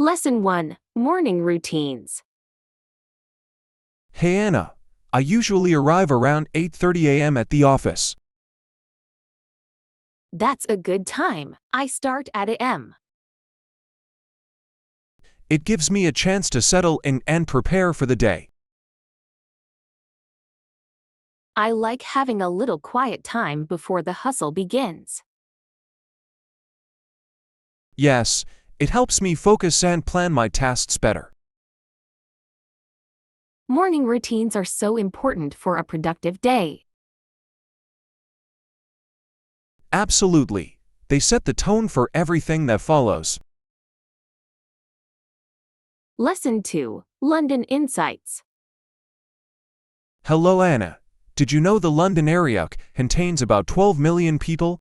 Lesson 1. Morning Routines. Hey Anna, I usually arrive around 8:30 a.m. at the office. That's a good time. I start at a.m. It gives me a chance to settle in and prepare for the day. I like having a little quiet time before the hustle begins. Yes, it helps me focus and plan my tasks better. Morning routines are so important for a productive day. Absolutely. They set the tone for everything that follows. Lesson 2. London Insights. Hello Anna, did you know the London area contains about 12 million people?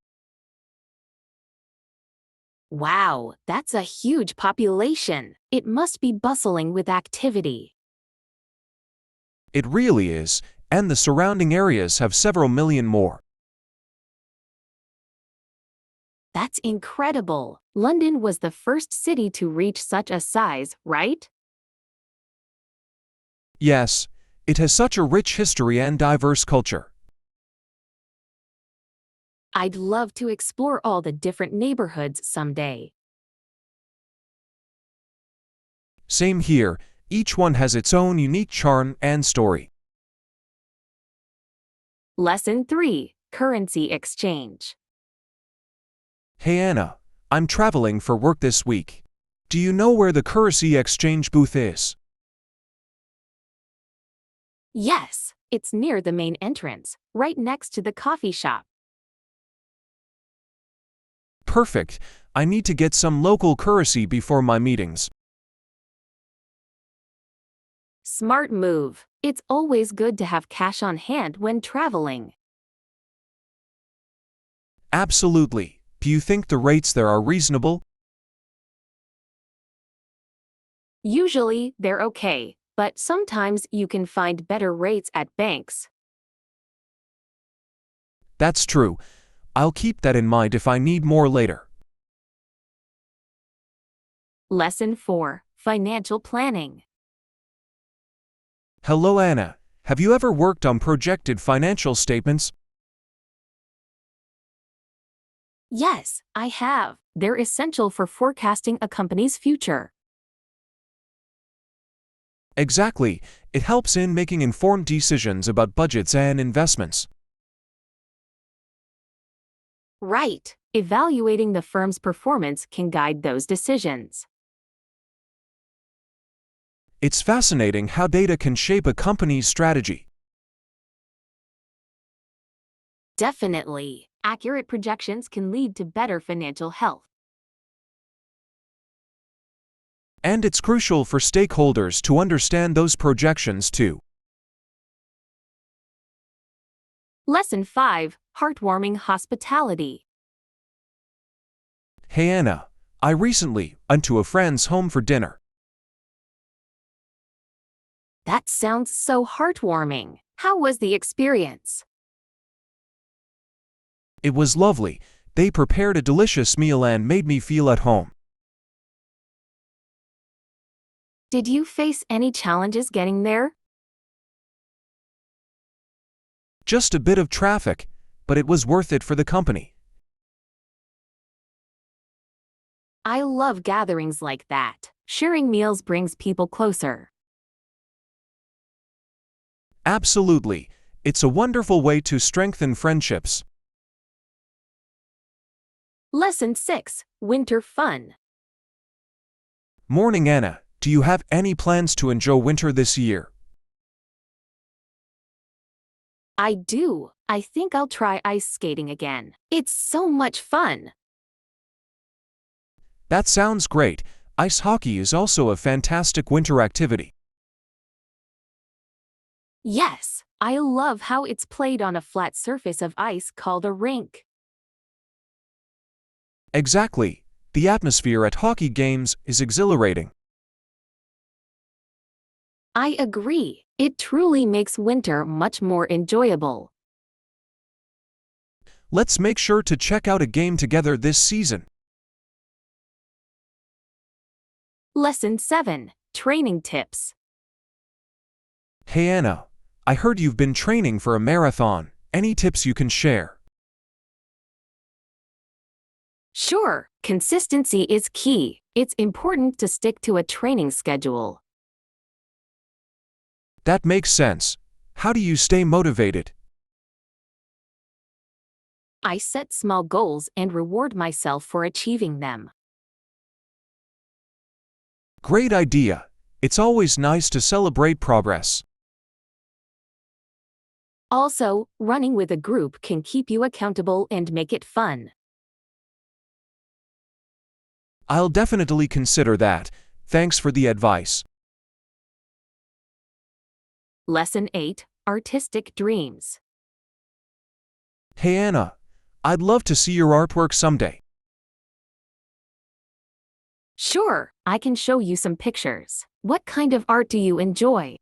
Wow, that's a huge population. It must be bustling with activity. It really is, and the surrounding areas have several million more. That's incredible. London was the first city to reach such a size, right? Yes, it has such a rich history and diverse culture. I'd love to explore all the different neighborhoods someday. Same here, each one has its own unique charm and story. Lesson 3. Currency Exchange. Hey Anna, I'm traveling for work this week. Do you know where the currency exchange booth is? Yes, it's near the main entrance, right next to the coffee shop. Perfect, I need to get some local currency before my meetings. Smart move. It's always good to have cash on hand when traveling. Absolutely. Do you think the rates there are reasonable? Usually, they're okay, but sometimes you can find better rates at banks. That's true. I'll keep that in mind if I need more later. Lesson 4. Financial Planning. Hello Anna, have you ever worked on projected financial statements? Yes, I have. They're essential for forecasting a company's future. Exactly, it helps in making informed decisions about budgets and investments. Right. Evaluating the firm's performance can guide those decisions. It's fascinating how data can shape a company's strategy. Definitely. Accurate projections can lead to better financial health. And it's crucial for stakeholders to understand those projections too. Lesson 5. Heartwarming Hospitality. Hey Anna, I recently went to a friend's home for dinner. That sounds so heartwarming. How was the experience? It was lovely. They prepared a delicious meal and made me feel at home. Did you face any challenges getting there? Just a bit of traffic, but it was worth it for the company. I love gatherings like that. Sharing meals brings people closer. Absolutely. It's a wonderful way to strengthen friendships. Lesson 6. Winter Fun. Morning Anna, do you have any plans to enjoy winter this year? I do. I think I'll try ice skating again. It's so much fun. That sounds great. Ice hockey is also a fantastic winter activity. Yes, I love how it's played on a flat surface of ice called a rink. Exactly. The atmosphere at hockey games is exhilarating. I agree. It truly makes winter much more enjoyable. Let's make sure to check out a game together this season. Lesson 7. Training Tips. Hey Anna, I heard you've been training for a marathon. Any tips you can share? Sure, consistency is key. It's important to stick to a training schedule. That makes sense. How do you stay motivated? I set small goals and reward myself for achieving them. Great idea. It's always nice to celebrate progress. Also, running with a group can keep you accountable and make it fun. I'll definitely consider that. Thanks for the advice. Lesson 8. Artistic Dreams. Hey Anna, I'd love to see your artwork someday. Sure, I can show you some pictures. What kind of art do you enjoy?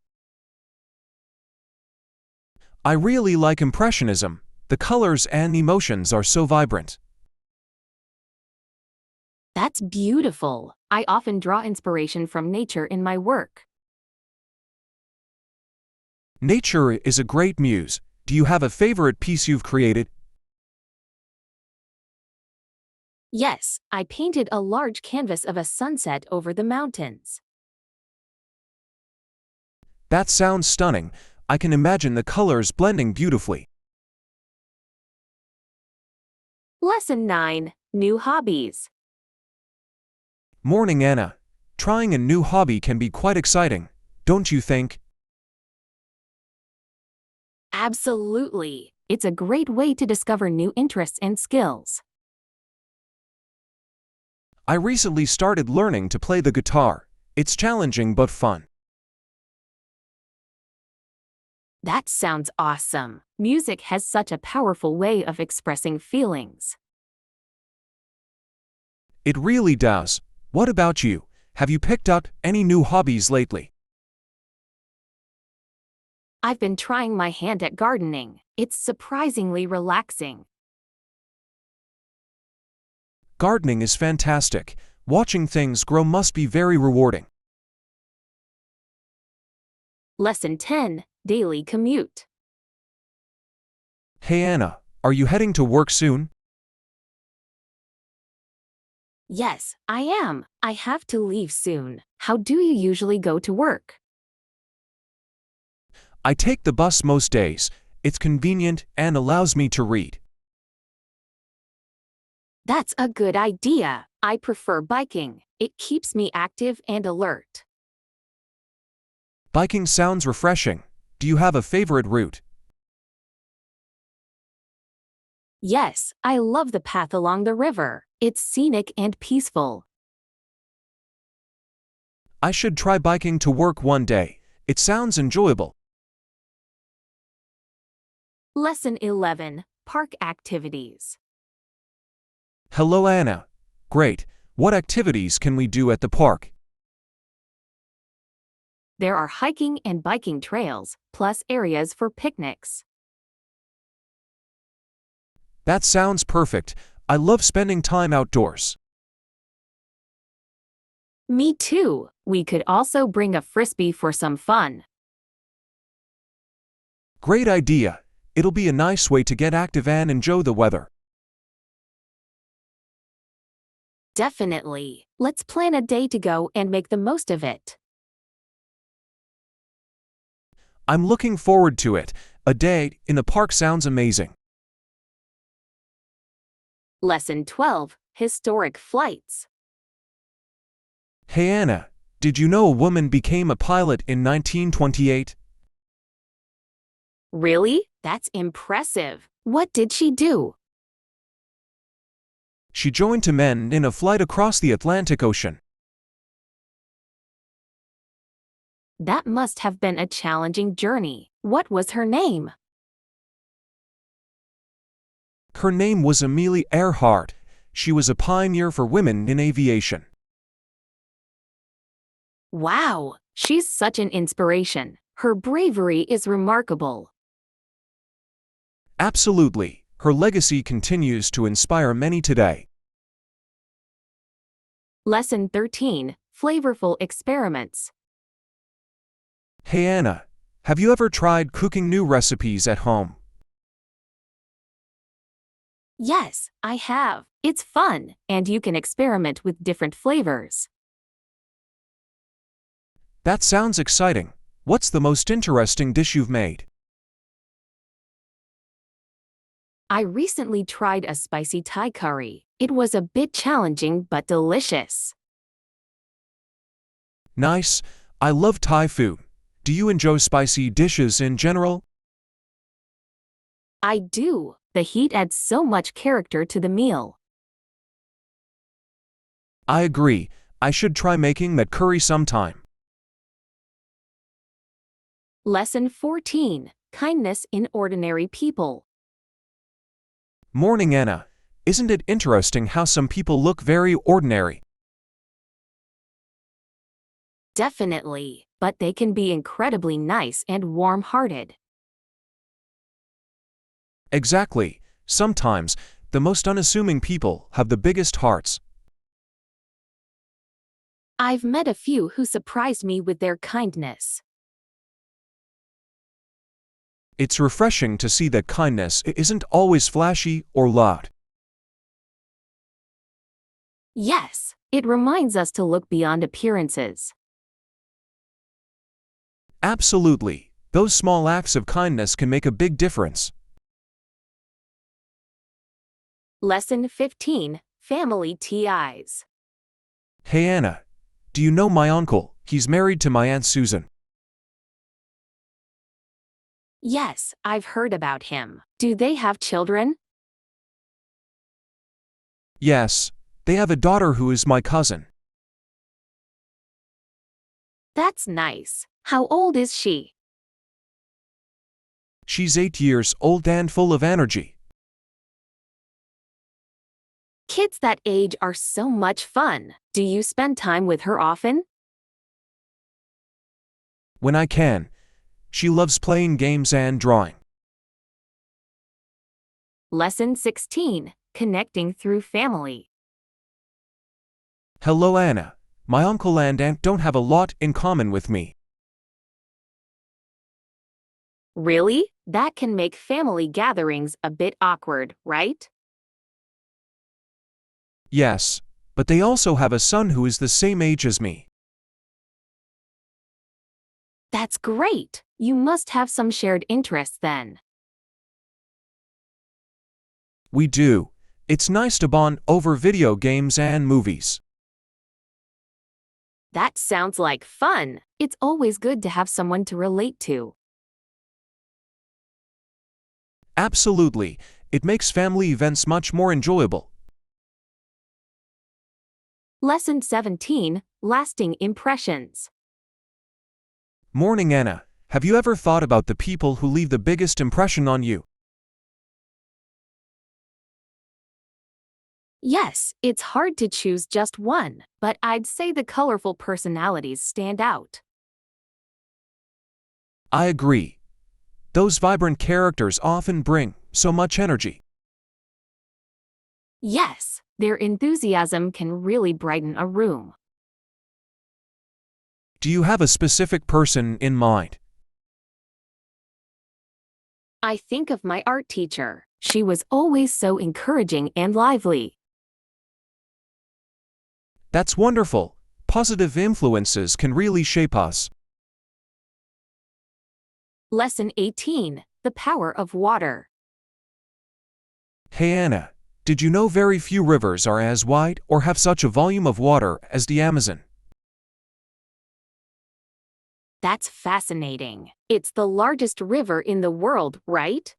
I really like Impressionism. The colors and emotions are so vibrant. That's beautiful. I often draw inspiration from nature in my work. Nature is a great muse. Do you have a favorite piece you've created? Yes, I painted a large canvas of a sunset over the mountains. That sounds stunning. I can imagine the colors blending beautifully. Lesson 9. New Hobbies. Morning Anna. Trying a new hobby can be quite exciting, don't you think? Absolutely. It's a great way to discover new interests and skills. I recently started learning to play the guitar. It's challenging but fun. That sounds awesome. Music has such a powerful way of expressing feelings. It really does. What about you? Have you picked up any new hobbies lately? I've been trying my hand at gardening. It's surprisingly relaxing. Gardening is fantastic. Watching things grow must be very rewarding. Lesson 10. Daily Commute. Hey Anna, are you heading to work soon? Yes, I am. I have to leave soon. How do you usually go to work? I take the bus most days. It's convenient and allows me to read. That's a good idea. I prefer biking. It keeps me active and alert. Biking sounds refreshing. Do you have a favorite route? Yes, I love the path along the river. It's scenic and peaceful. I should try biking to work one day. It sounds enjoyable. Lesson 11. Park Activities. Hello Anna. Great. What activities can we do at the park? There are hiking and biking trails, plus areas for picnics. That sounds perfect. I love spending time outdoors. Me too. We could also bring a frisbee for some fun. Great idea. It'll be a nice way to get active and enjoy the weather. Definitely. Let's plan a day to go and make the most of it. I'm looking forward to it. A day in the park sounds amazing. Lesson 12. Historic Flights. Hey Anna, did you know a woman became a pilot in 1928? Really? That's impressive. What did she do? She joined two men in a flight across the Atlantic Ocean. That must have been a challenging journey. What was her name? Her name was Amelia Earhart. She was a pioneer for women in aviation. Wow, she's such an inspiration. Her bravery is remarkable. Absolutely. Her legacy continues to inspire many today. Lesson 13. Flavorful Experiments. Hey Anna, have you ever tried cooking new recipes at home? Yes, I have. It's fun, and you can experiment with different flavors. That sounds exciting. What's the most interesting dish you've made? I recently tried a spicy Thai curry. It was a bit challenging but delicious. Nice. I love Thai food. Do you enjoy spicy dishes in general? I do. The heat adds so much character to the meal. I agree. I should try making that curry sometime. Lesson 14. Kindness in Ordinary People. Morning Anna. Isn't it interesting how some people look very ordinary? Definitely, but they can be incredibly nice and warm-hearted. Exactly. Sometimes, the most unassuming people have the biggest hearts. I've met a few who surprised me with their kindness. It's refreshing to see that kindness isn't always flashy or loud. Yes, it reminds us to look beyond appearances. Absolutely. Those small acts of kindness can make a big difference. Lesson 15. Family TIs. Hey Anna, do you know my uncle? He's married to my Aunt Susan. Yes, I've heard about him. Do they have children? Yes, they have a daughter who is my cousin. That's nice. How old is she? She's 8 years old and full of energy. Kids that age are so much fun. Do you spend time with her often? When I can, she loves playing games and drawing. Lesson 16. Connecting through family. Hello Anna, my uncle and aunt don't have a lot in common with me. Really? That can make family gatherings a bit awkward, right? Yes, but they also have a son who is the same age as me. That's great. You must have some shared interests then. We do. It's nice to bond over video games and movies. That sounds like fun. It's always good to have someone to relate to. Absolutely. It makes family events much more enjoyable. Lesson 17. Lasting Impressions. Morning Anna, have you ever thought about the people who leave the biggest impression on you? Yes, it's hard to choose just one, but I'd say the colorful personalities stand out. I agree. Those vibrant characters often bring so much energy. Yes, their enthusiasm can really brighten a room. Do you have a specific person in mind? I think of my art teacher. She was always so encouraging and lively. That's wonderful. Positive influences can really shape us. Lesson 18. The Power of Water. Hey Anna, did you know very few rivers are as wide or have such a volume of water as the Amazon? That's fascinating. It's the largest river in the world, right?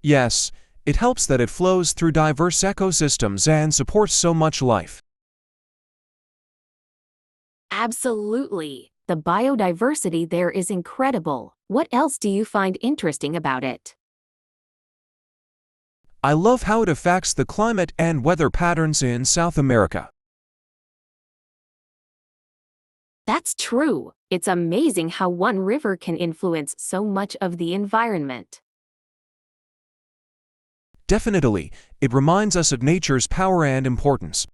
Yes, it helps that it flows through diverse ecosystems and supports so much life. Absolutely. The biodiversity there is incredible. What else do you find interesting about it? I love how it affects the climate and weather patterns in South America. That's true. It's amazing how one river can influence so much of the environment. Definitely, it reminds us of nature's power and importance.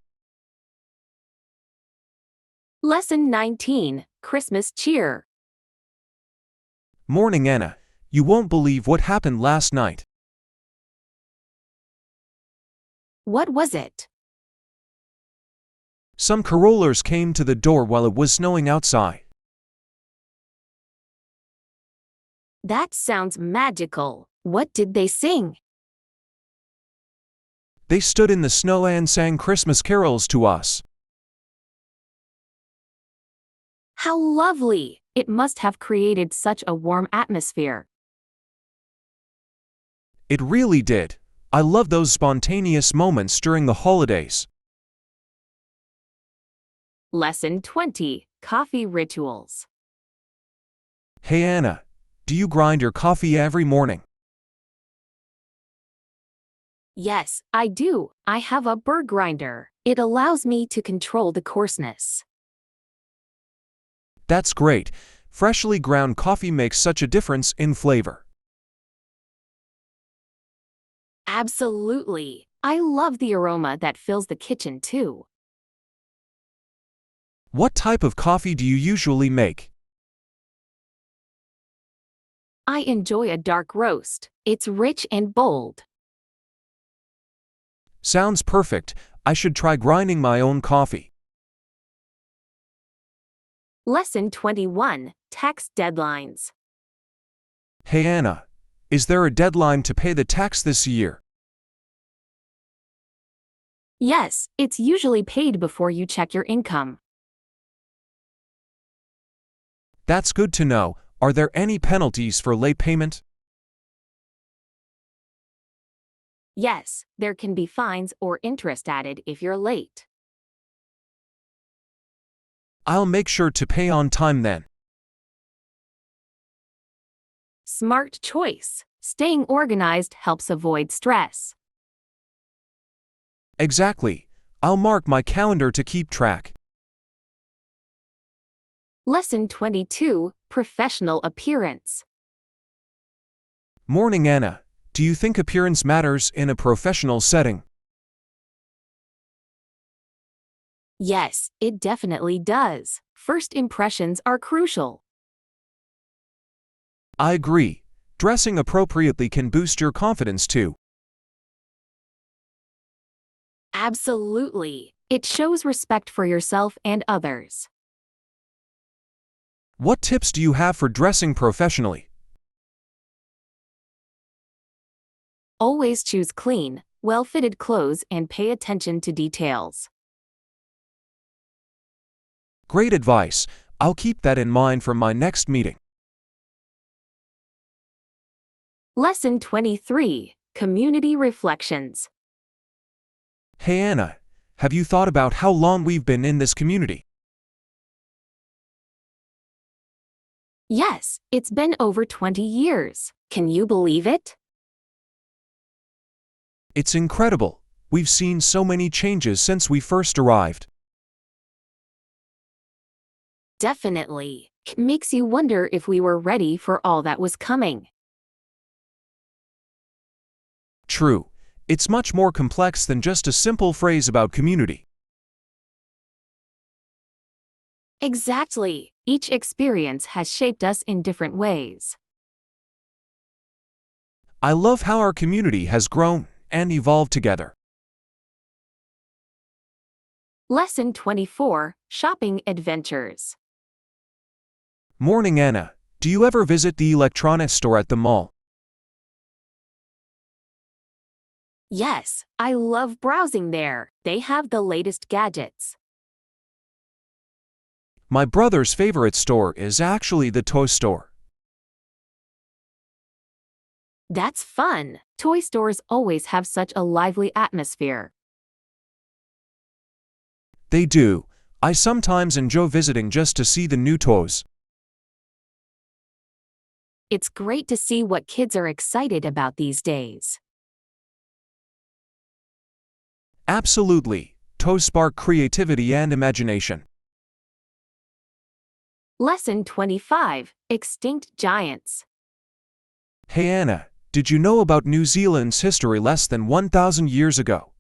Lesson 19, Christmas Cheer. Morning, Anna. You won't believe what happened last night. What was it? Some carolers came to the door while it was snowing outside. That sounds magical. What did they sing? They stood in the snow and sang Christmas carols to us. How lovely! It must have created such a warm atmosphere. It really did. I love those spontaneous moments during the holidays. Lesson 20, Coffee Rituals. Hey Anna, do you grind your coffee every morning? Yes, I do. I have a burr grinder. It allows me to control the coarseness. That's great. Freshly ground coffee makes such a difference in flavor. Absolutely. I love the aroma that fills the kitchen too. What type of coffee do you usually make? I enjoy a dark roast. It's rich and bold. Sounds perfect. I should try grinding my own coffee. Lesson 21, Tax Deadlines. Hey Anna, is there a deadline to pay the tax this year? Yes, it's usually paid before you check your income. That's good to know. Are there any penalties for late payment? Yes, there can be fines or interest added if you're late. I'll make sure to pay on time then. Smart choice. Staying organized helps avoid stress. Exactly. I'll mark my calendar to keep track. Lesson 22, Professional Appearance. Morning, Anna. Do you think appearance matters in a professional setting? Yes, it definitely does. First impressions are crucial. I agree. Dressing appropriately can boost your confidence too. Absolutely. It shows respect for yourself and others. What tips do you have for dressing professionally? Always choose clean, well-fitted clothes and pay attention to details. Great advice. I'll keep that in mind for my next meeting. Lesson 23, Community Reflections. Hey Anna, have you thought about how long we've been in this community? Yes, it's been over 20 years. Can you believe it? It's incredible. We've seen so many changes since we first arrived. Definitely. It makes you wonder if we were ready for all that was coming. True. It's much more complex than just a simple phrase about community. Exactly. Each experience has shaped us in different ways. I love how our community has grown and evolved together. Lesson 24, Shopping Adventures. Morning, Anna. Do you ever visit the electronics store at the mall? Yes, I love browsing there. They have the latest gadgets. My brother's favorite store is actually the toy store. That's fun. Toy stores always have such a lively atmosphere. They do. I sometimes enjoy visiting just to see the new toys. It's great to see what kids are excited about these days. Absolutely. Toys spark creativity and imagination. Lesson 25, Extinct Giants. Hey Anna, did you know about New Zealand's history less than 1,000 years ago?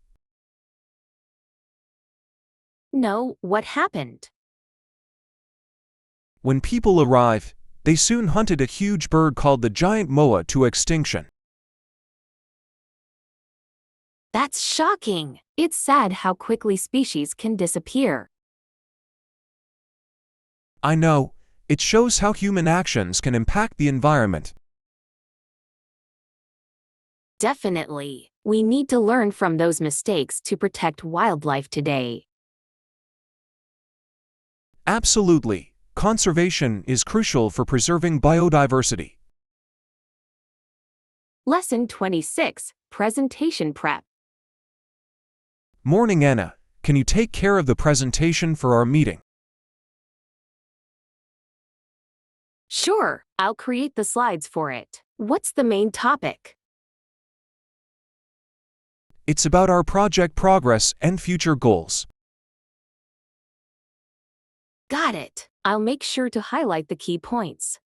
No, what happened? When people arrive, they soon hunted a huge bird called the giant moa to extinction. That's shocking. It's sad how quickly species can disappear. I know, it shows how human actions can impact the environment. Definitely. We need to learn from those mistakes to protect wildlife today. Absolutely. Conservation is crucial for preserving biodiversity. Lesson 26, Presentation Prep. Morning, Anna. Can you take care of the presentation for our meeting? Sure, I'll create the slides for it. What's the main topic? It's about our project progress and future goals. Got it. I'll make sure to highlight the key points.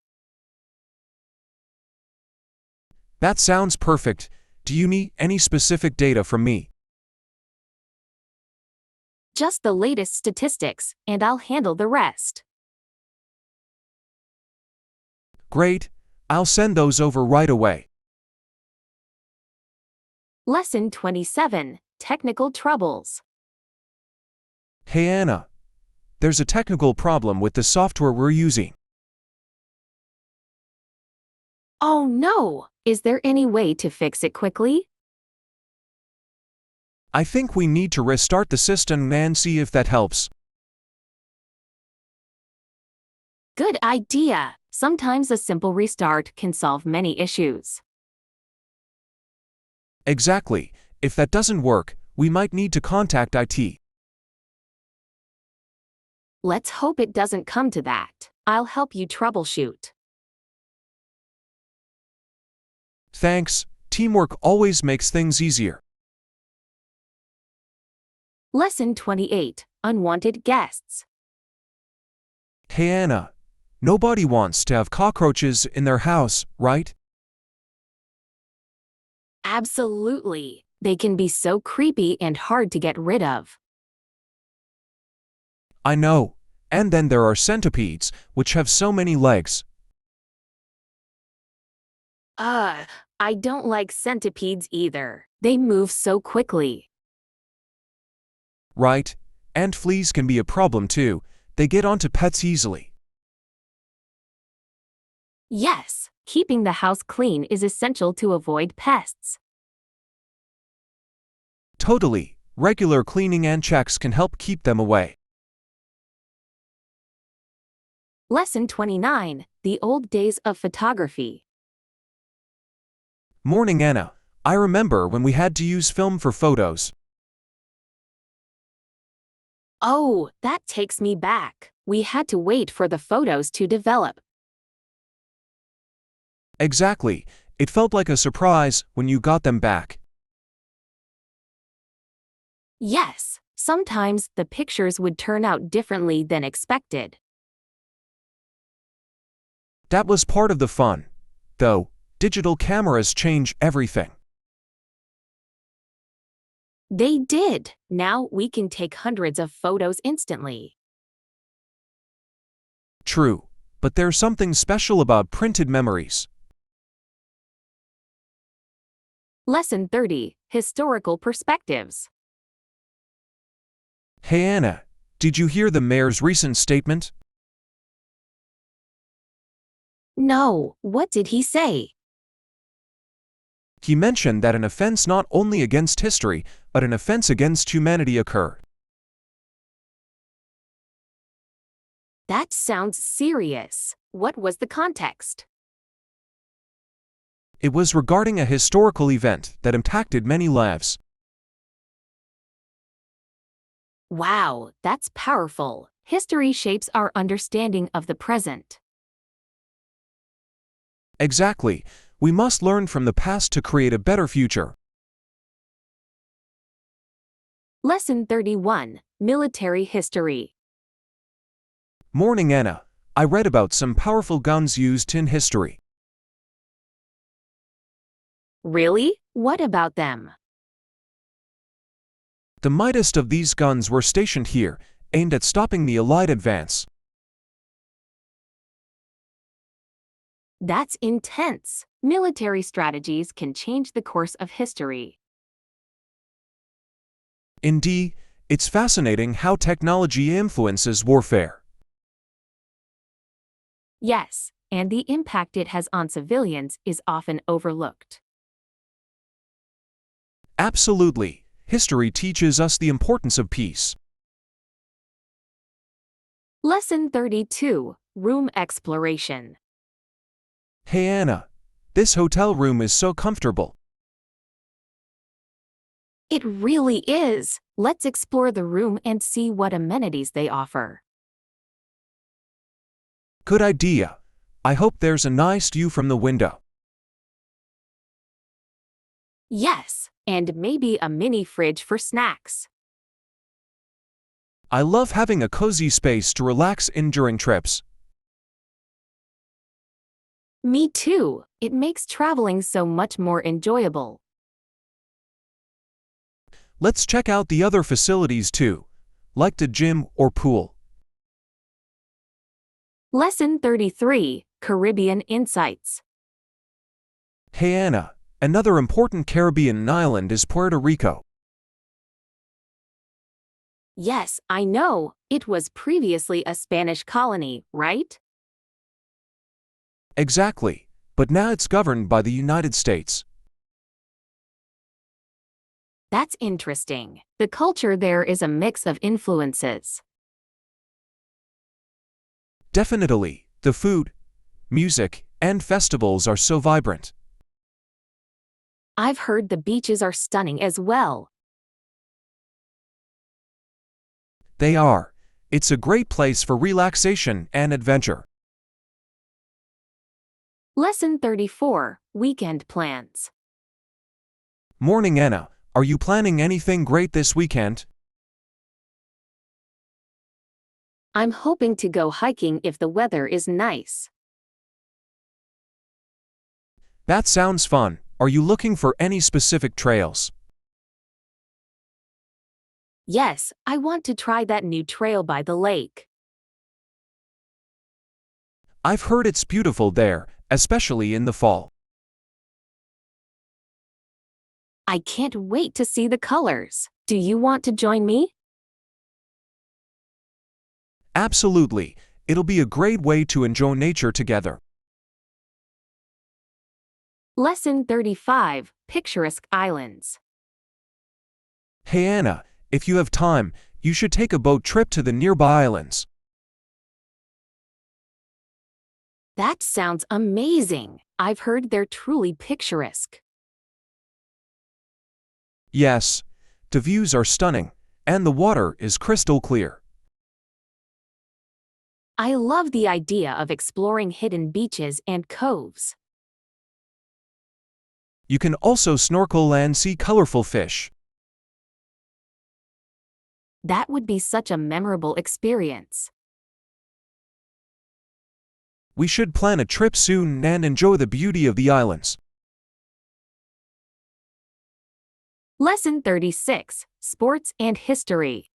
That sounds perfect. Do you need any specific data from me? Just the latest statistics, and I'll handle the rest. Great. I'll send those over right away. Lesson 27, Technical Troubles. Hey Anna. There's a technical problem with the software we're using. Oh no! Is there any way to fix it quickly? I think we need to restart the system and see if that helps. Good idea! Sometimes a simple restart can solve many issues. Exactly. If that doesn't work, we might need to contact IT. Let's hope it doesn't come to that. I'll help you troubleshoot. Thanks. Teamwork always makes things easier. Lesson 28, Unwanted Guests. Hey Anna. Nobody wants to have cockroaches in their house, right? Absolutely. They can be so creepy and hard to get rid of. I know. And then there are centipedes, which have so many legs. I don't like centipedes either. They move so quickly. Right? And fleas can be a problem too. They get onto pets easily. Yes, keeping the house clean is essential to avoid pests. Totally. Regular cleaning and checks can help keep them away. Lesson 29, The Old Days of Photography. Morning, Anna. I remember when we had to use film for photos. Oh, that takes me back. We had to wait for the photos to develop. Exactly. It felt like a surprise when you got them back. Yes, sometimes the pictures would turn out differently than expected. That was part of the fun. Though, digital cameras change everything. They did. Now we can take hundreds of photos instantly. True. But there's something special about printed memories. Lesson 30, Historical Perspectives. Hey Anna, did you hear the mayor's recent statement? No, what did he say? He mentioned that an offense not only against history, but an offense against humanity occurred. That sounds serious. What was the context? It was regarding a historical event that impacted many lives. Wow, that's powerful. History shapes our understanding of the present. Exactly. We must learn from the past to create a better future. Lesson 31, Military History. Morning, Anna. I read about some powerful guns used in history. Really? What about them? The mightiest of these guns were stationed here, aimed at stopping the Allied advance. That's intense. Military strategies can change the course of history. Indeed, it's fascinating how technology influences warfare. Yes, and the impact it has on civilians is often overlooked. Absolutely. History teaches us the importance of peace. Lesson 32, Room Exploration. Hey Anna, this hotel room is so comfortable. It really is. Let's explore the room and see what amenities they offer. Good idea. I hope there's a nice view from the window. Yes, and maybe a mini fridge for snacks. I love having a cozy space to relax in during trips. Me too. It makes traveling so much more enjoyable. Let's check out the other facilities too, like the gym or pool. Lesson 33, Caribbean Insights. Hey Anna, another important Caribbean island is Puerto Rico. Yes, I know. It was previously a Spanish colony, right? Exactly, but now it's governed by the United States. That's interesting. The culture there is a mix of influences. Definitely, the food, music, and festivals are so vibrant. I've heard the beaches are stunning as well. They are. It's a great place for relaxation and adventure. Lesson 34, Weekend Plans. Morning Anna, are you planning anything great this weekend? I'm hoping to go hiking if the weather is nice. That sounds fun. Are you looking for any specific trails? Yes, I want to try that new trail by the lake. I've heard it's beautiful there, especially in the fall. I can't wait to see the colors. Do you want to join me? Absolutely. It'll be a great way to enjoy nature together. Lesson 35, Picturesque Islands. Hey Anna, if you have time, you should take a boat trip to the nearby islands. That sounds amazing. I've heard they're truly picturesque. Yes, the views are stunning, and the water is crystal clear. I love the idea of exploring hidden beaches and coves. You can also snorkel and see colorful fish. That would be such a memorable experience. We should plan a trip soon and enjoy the beauty of the islands. Lesson 36, Sports and History.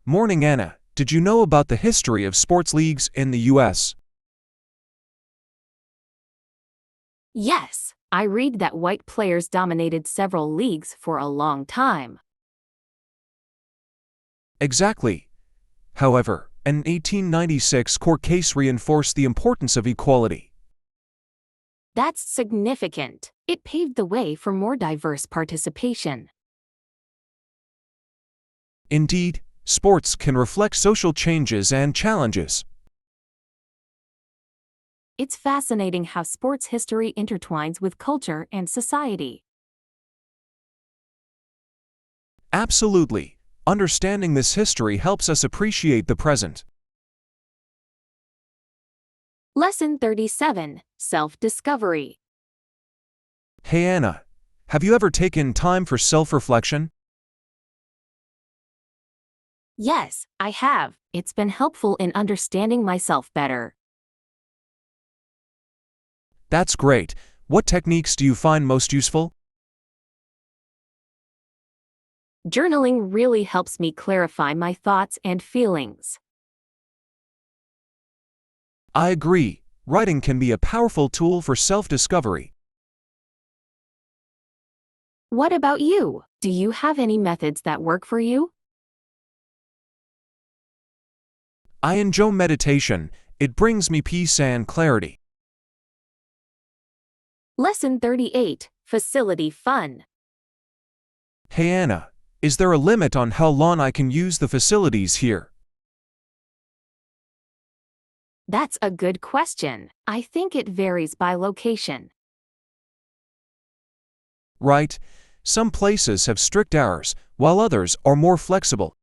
Morning Anna, did you know about the history of sports leagues in the US? Yes, I read that white players dominated several leagues for a long time. Exactly. However, an 1896 court case reinforced the importance of equality. That's significant. It paved the way for more diverse participation. Indeed, sports can reflect social changes and challenges. It's fascinating how sports history intertwines with culture and society. Absolutely. Understanding this history helps us appreciate the present. Lesson 37, Self-Discovery. Hey Anna, have you ever taken time for self-reflection? Yes, I have. It's been helpful in understanding myself better. That's great. What techniques do you find most useful? Journaling really helps me clarify my thoughts and feelings. I agree. Writing can be a powerful tool for self-discovery. What about you? Do you have any methods that work for you? I enjoy meditation. It brings me peace and clarity. Lesson 38, Facility Fun. Hey Anna, is there a limit on how long I can use the facilities here? That's a good question. I think it varies by location. Right, some places have strict hours, while others are more flexible.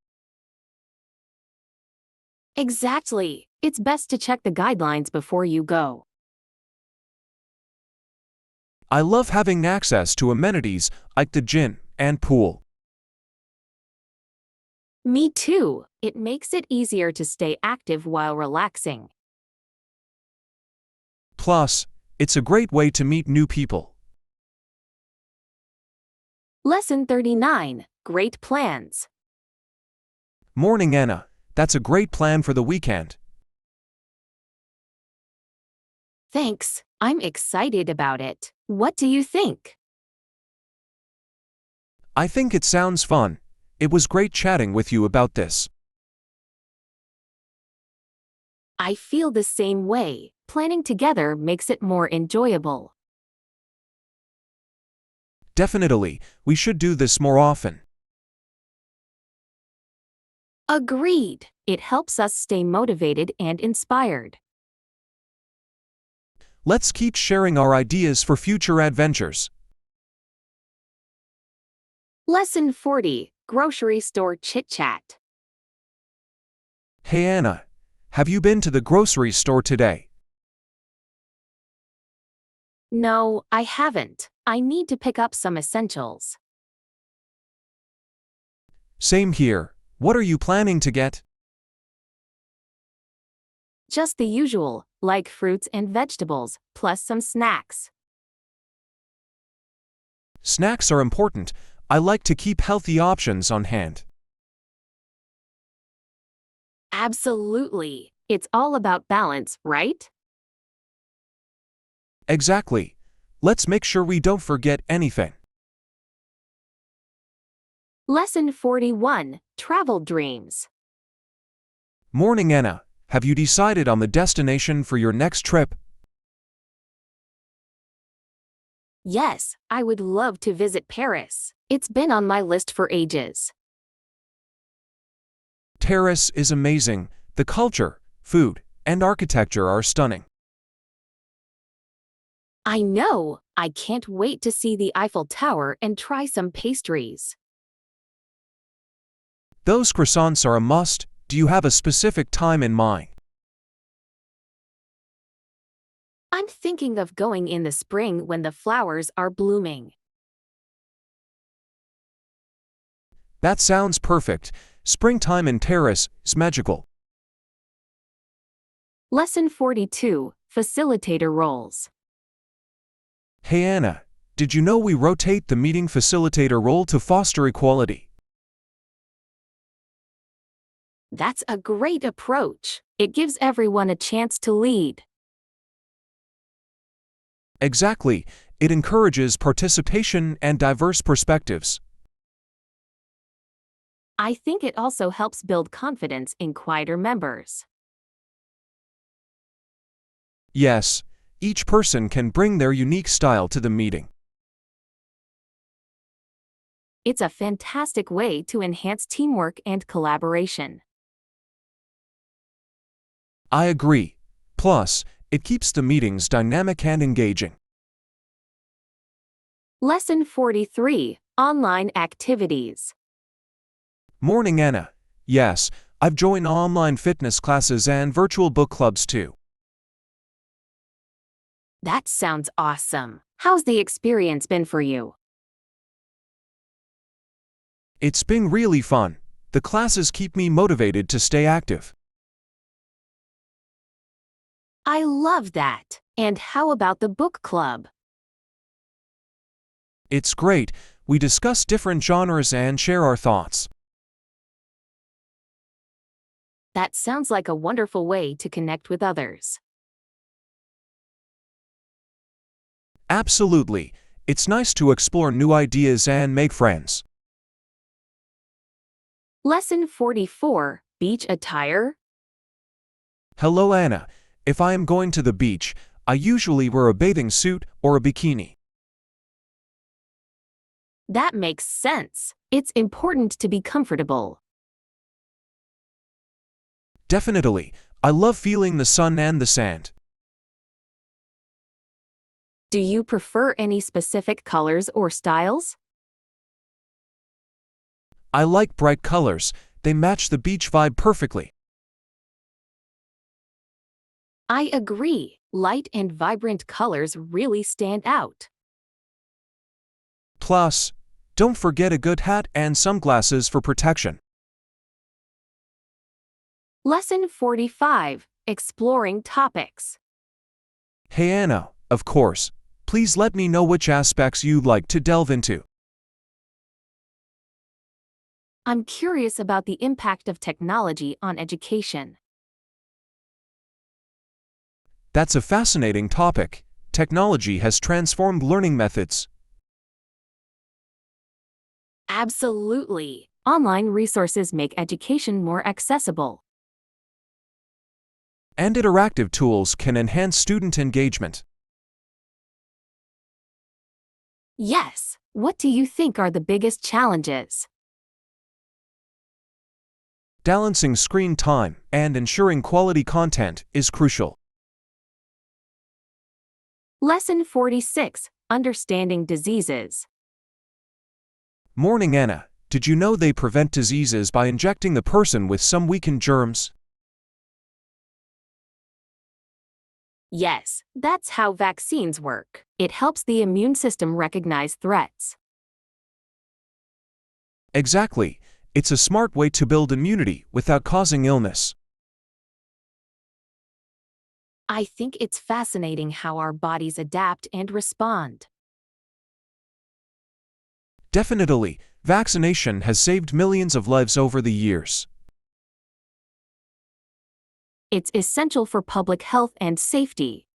Exactly. It's best to check the guidelines before you go. I love having access to amenities like the gym and pool. Me too. It makes it easier to stay active while relaxing. Plus, it's a great way to meet new people. Lesson 39, Great Plans. Morning Anna, that's a great plan for the weekend. Thanks. I'm excited about it. What do you think? I think it sounds fun. It was great chatting with you about this. I feel the same way. Planning together makes it more enjoyable. Definitely, we should do this more often. Agreed. It helps us stay motivated and inspired. Let's keep sharing our ideas for future adventures. Lesson 40, Grocery Store Chit-Chat. Hey Anna, have you been to the grocery store today? No, I haven't. I need to pick up some essentials. Same here. What are you planning to get? Just the usual, like fruits and vegetables, plus some snacks. Snacks are important. I like to keep healthy options on hand. Absolutely. It's all about balance, right? Exactly. Let's make sure we don't forget anything. Lesson 41, Travel Dreams. Morning Anna, have you decided on the destination for your next trip? Yes, I would love to visit Paris. It's been on my list for ages. Paris is amazing. The culture, food, and architecture are stunning. I know! I can't wait to see the Eiffel Tower and try some pastries. Those croissants are a must. Do you have a specific time in mind? I'm thinking of going in the spring when the flowers are blooming. That sounds perfect. Springtime in Paris is magical. Lesson 42, Facilitator Roles. Hey Anna, did you know we rotate the meeting facilitator role to foster equality? That's a great approach. It gives everyone a chance to lead. Exactly. It encourages participation and diverse perspectives. I think it also helps build confidence in quieter members. Yes, each person can bring their unique style to the meeting. It's a fantastic way to enhance teamwork and collaboration. I agree. Plus, it keeps the meetings dynamic and engaging. Lesson 43, Online Activities. Morning Anna. Yes, I've joined online fitness classes and virtual book clubs too. That sounds awesome. How's the experience been for you? It's been really fun. The classes keep me motivated to stay active. I love that. And how about the book club? It's great. We discuss different genres and share our thoughts. That sounds like a wonderful way to connect with others. Absolutely. It's nice to explore new ideas and make friends. Lesson 44, Beach Attire. Hello, Anna. If I am going to the beach, I usually wear a bathing suit or a bikini. That makes sense. It's important to be comfortable. Definitely. I love feeling the sun and the sand. Do you prefer any specific colors or styles? I like bright colors. They match the beach vibe perfectly. I agree. Light and vibrant colors really stand out. Plus, don't forget a good hat and sunglasses for protection. Lesson 45, Exploring Topics. Hey Anna, of course. Please let me know which aspects you'd like to delve into. I'm curious about the impact of technology on education. That's a fascinating topic. Technology has transformed learning methods. Absolutely. Online resources make education more accessible. And interactive tools can enhance student engagement. Yes. What do you think are the biggest challenges? Balancing screen time and ensuring quality content is crucial. Lesson 46, Understanding Diseases. Morning, Anna. Did you know they prevent diseases by injecting the person with some weakened germs? Yes, that's how vaccines work. It helps the immune system recognize threats. Exactly. It's a smart way to build immunity without causing illness. I think it's fascinating how our bodies adapt and respond. Definitely, vaccination has saved millions of lives over the years. It's essential for public health and safety.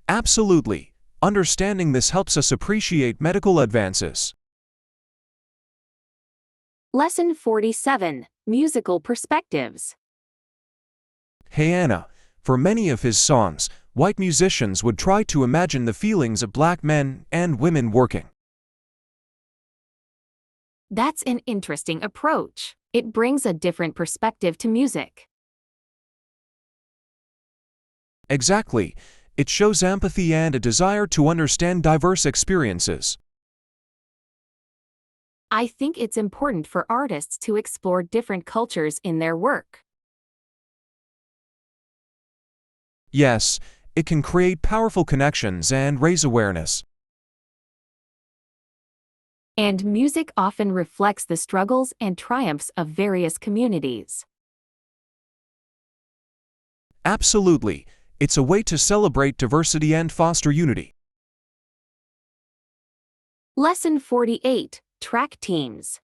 Absolutely. Understanding this helps us appreciate medical advances. Lesson 47, Musical Perspectives. Hey Anna, for many of his songs, white musicians would try to imagine the feelings of black men and women working. That's an interesting approach. It brings a different perspective to music. Exactly. It shows empathy and a desire to understand diverse experiences. I think it's important for artists to explore different cultures in their work. Yes, it can create powerful connections and raise awareness. And music often reflects the struggles and triumphs of various communities. Absolutely. It's a way to celebrate diversity and foster unity. Lesson 48, Track Teams.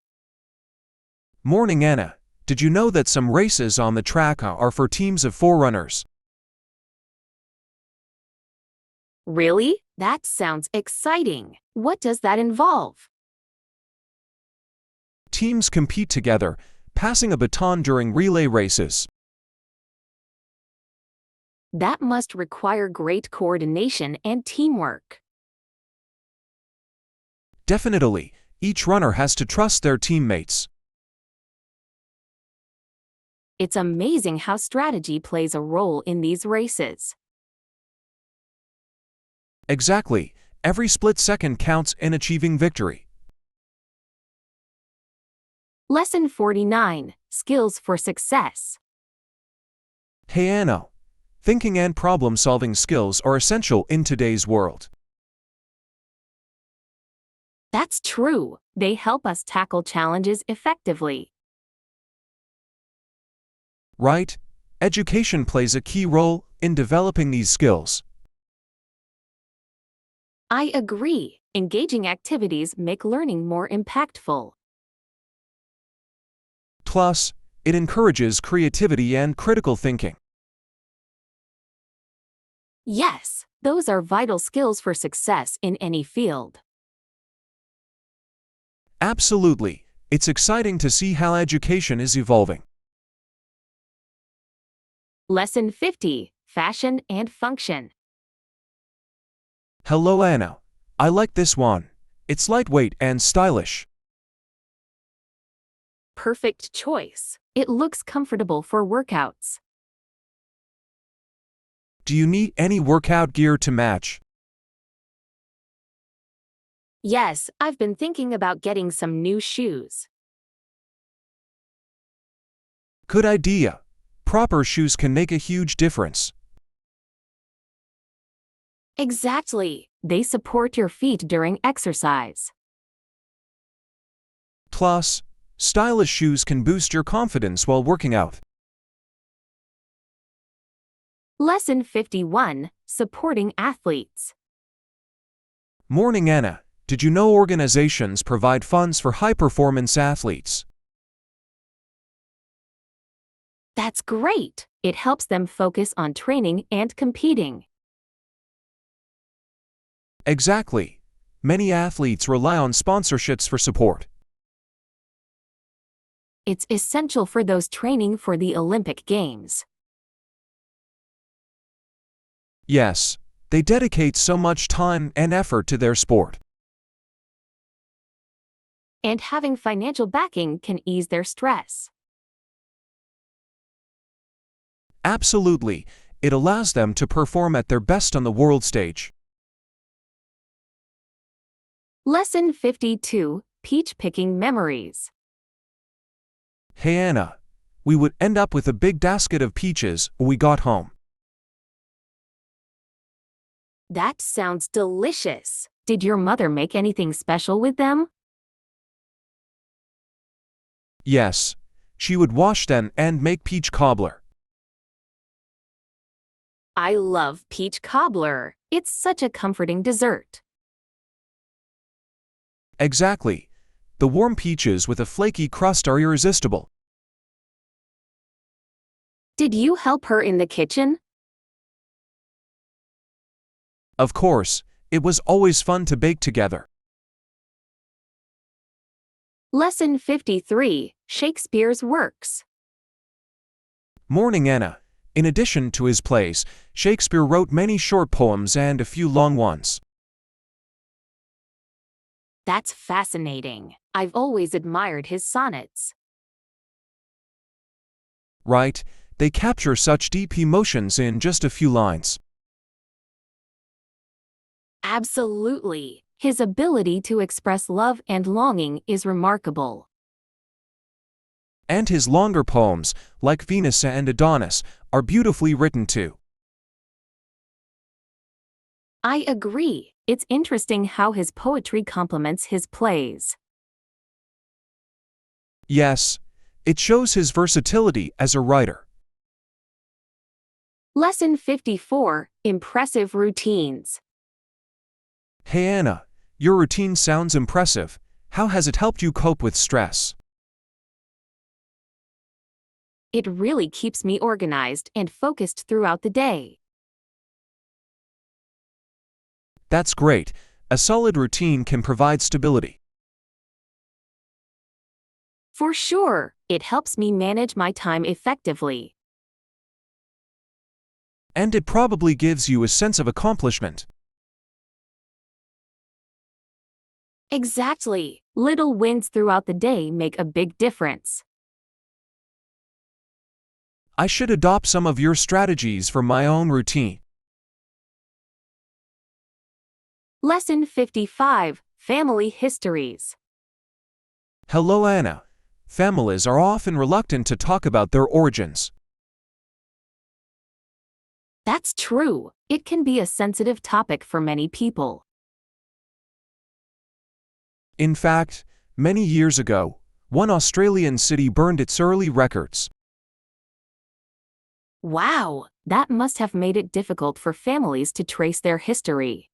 Morning, Anna. Did you know that some races on the track are for teams of 4 runners? Really? That sounds exciting. What does that involve? Teams compete together, passing a baton during relay races. That must require great coordination and teamwork. Definitely, each runner has to trust their teammates. It's amazing how strategy plays a role in these races. Exactly, every split second counts in achieving victory. Lesson 49, Skills for Success. Hey Anna, thinking and problem-solving skills are essential in today's world. That's true. They help us tackle challenges effectively. Right? Education plays a key role in developing these skills. I agree. Engaging activities make learning more impactful. Plus, it encourages creativity and critical thinking. Yes, Those are vital skills for success in any field. Absolutely. It's exciting to see how education is evolving. Lesson 50, Fashion and Function. Hello, Anna. I like this one. It's lightweight and stylish. Perfect choice. It looks comfortable for workouts. Do you need any workout gear to match? Yes, I've been thinking about getting some new shoes. Good idea. Proper shoes can make a huge difference. Exactly. They support your feet during exercise. Plus, stylish shoes can boost your confidence while working out. Lesson 51, Supporting Athletes. Morning, Anna. Did you know organizations provide funds for high-performance athletes? That's great. It helps them focus on training and competing. Exactly. Many athletes rely on sponsorships for support. It's essential for those training for the Olympic Games. Yes, they dedicate so much time and effort to their sport. And having financial backing can ease their stress. Absolutely, it allows them to perform at their best on the world stage. Lesson 52, Peach-Picking Memories. Hey Anna, we would end up with a big basket of peaches when we got home. That sounds delicious. Did your mother make anything special with them? Yes, she would wash them and make peach cobbler. I love peach cobbler. It's such a comforting dessert. Exactly. The warm peaches with a flaky crust are irresistible. Did you help her in the kitchen? Of course, it was always fun to bake together. Lesson 53, Shakespeare's Works. Morning, Anna. In addition to his plays, Shakespeare wrote many short poems and a few long ones. That's fascinating. I've always admired his sonnets. Right? They capture such deep emotions in just a few lines. Absolutely. His ability to express love and longing is remarkable. And his longer poems, like Venus and Adonis, are beautifully written too. I agree. It's interesting how his poetry complements his plays. Yes, it shows his versatility as a writer. Lesson 54, Impressive Routines. Hey Anna, your routine sounds impressive. How has it helped you cope with stress? It really keeps me organized and focused throughout the day. That's great. A solid routine can provide stability. For sure, it helps me manage my time effectively. And it probably gives you a sense of accomplishment. Exactly. Little wins throughout the day make a big difference. I should adopt some of your strategies for my own routine. Lesson 55, Family Histories. Hello Anna. Families are often reluctant to talk about their origins. That's true. It can be a sensitive topic for many people. In fact, many years ago, one Australian city burned its early records. Wow, that must have made it difficult for families to trace their history.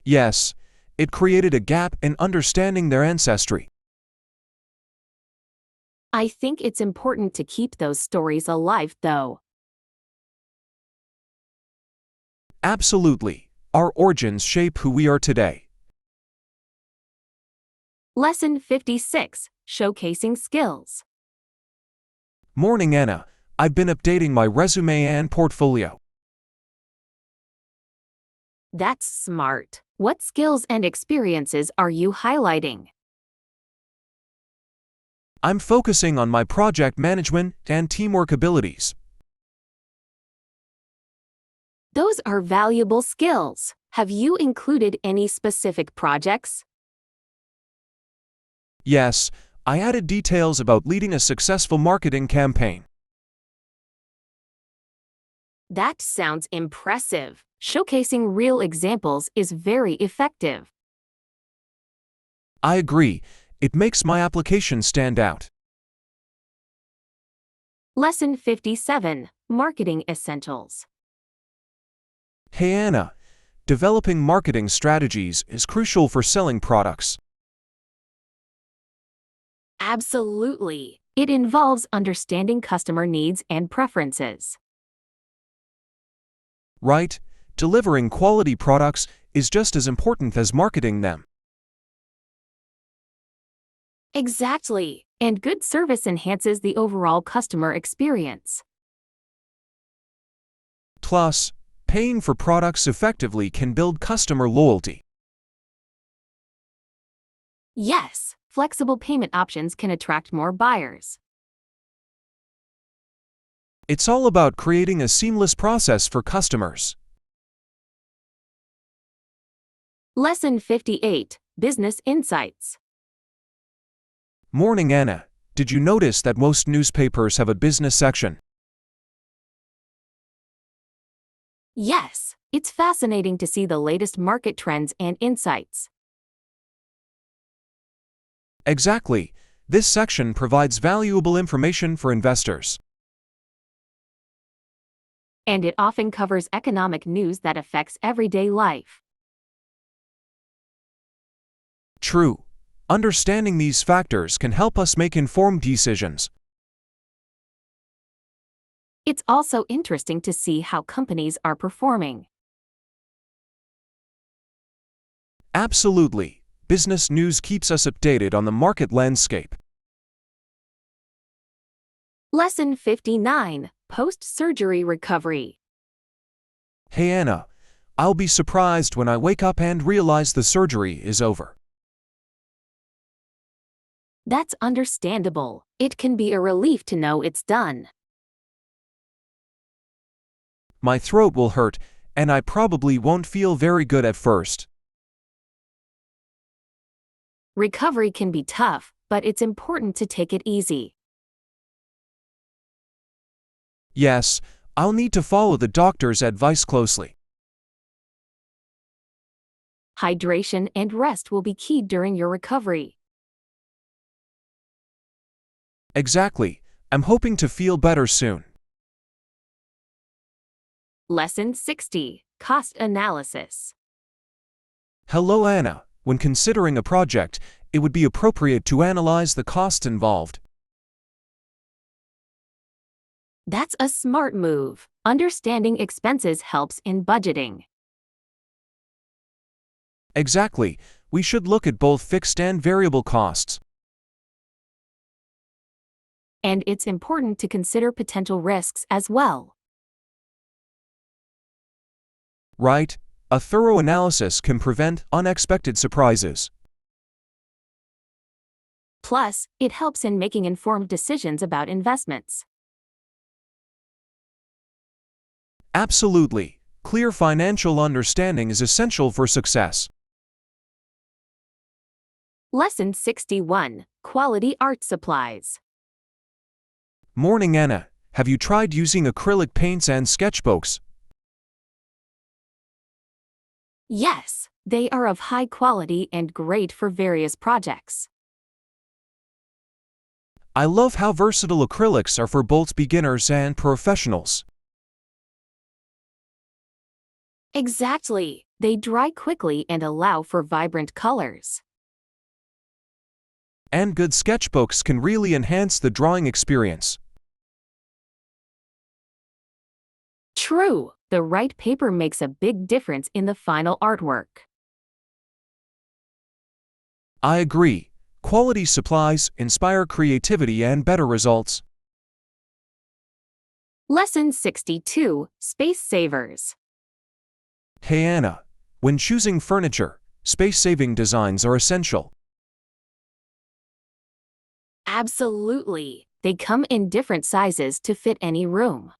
Yes, it created a gap in understanding their ancestry. I think it's important to keep those stories alive, though. Absolutely. Our origins shape who we are today. Lesson 56, Showcasing Skills. Morning, Anna. I've been updating my resume and portfolio. That's smart. What skills and experiences are you highlighting? I'm focusing on my project management and teamwork abilities. Those are valuable skills. Have you included any specific projects? Yes, I added details about leading a successful marketing campaign. That sounds impressive. Showcasing real examples is very effective. I agree. It makes my application stand out. Lesson 57, Marketing Essentials. Hey Anna, developing marketing strategies is crucial for selling products. Absolutely. It involves understanding customer needs and preferences. Right? Delivering quality products is just as important as marketing them. Exactly. And good service enhances the overall customer experience. Plus, paying for products effectively can build customer loyalty. Yes, flexible payment options can attract more buyers. It's all about creating a seamless process for customers. Lesson 58, Business Insights. Morning, Anna. Did you notice that most newspapers have a business section? Yes, it's fascinating to see the latest market trends and insights. Exactly. This section provides valuable information for investors. And it often covers economic news that affects everyday life. True. Understanding these factors can help us make informed decisions. It's also interesting to see how companies are performing. Absolutely. Business news keeps us updated on the market landscape. Lesson 59, Post-Surgery Recovery. Hey Anna, I'll be surprised when I wake up and realize the surgery is over. That's understandable. It can be a relief to know it's done. My throat will hurt, and I probably won't feel very good at first. Recovery can be tough, but it's important to take it easy. Yes, I'll need to follow the doctor's advice closely. Hydration and rest will be key during your recovery. Exactly. I'm hoping to feel better soon. Lesson 60, Cost Analysis. Hello Anna. When considering a project, it would be appropriate to analyze the costs involved. That's a smart move. Understanding expenses helps in budgeting. Exactly. We should look at both fixed and variable costs. And it's important to consider potential risks as well. Right? A thorough analysis can prevent unexpected surprises. Plus, it helps in making informed decisions about investments. Absolutely. Clear financial understanding is essential for success. Lesson 61, Quality Art Supplies. Morning Anna. Have you tried using acrylic paints and sketchbooks? Yes, they are of high quality and great for various projects. I love how versatile acrylics are for both beginners and professionals. Exactly. They dry quickly and allow for vibrant colors. And good sketchbooks can really enhance the drawing experience. True. The the right paper makes a big difference in the final artwork. I agree. Quality supplies inspire creativity and better results. Lesson 62, Space Savers. Hey Anna, when choosing furniture, space-saving designs are essential. Absolutely. They come in different sizes to fit any room.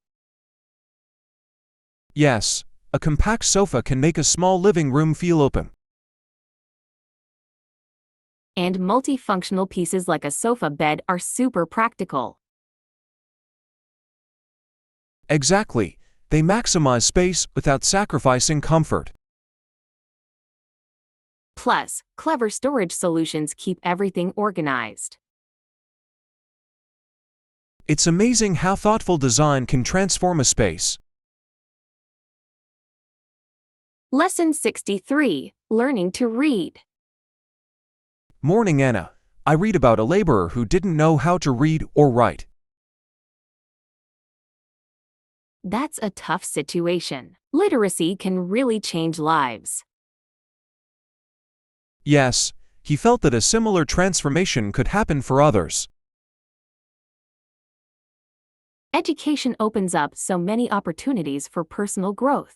Yes, a compact sofa can make a small living room feel open. And multifunctional pieces like a sofa bed are super practical. Exactly. They maximize space without sacrificing comfort. Plus, clever storage solutions keep everything organized. It's amazing how thoughtful design can transform a space. Lesson 63, Learning to Read. Morning Anna, I read about a laborer who didn't know how to read or write. That's a tough situation. Literacy can really change lives. Yes, he felt that a similar transformation could happen for others. Education opens up so many opportunities for personal growth.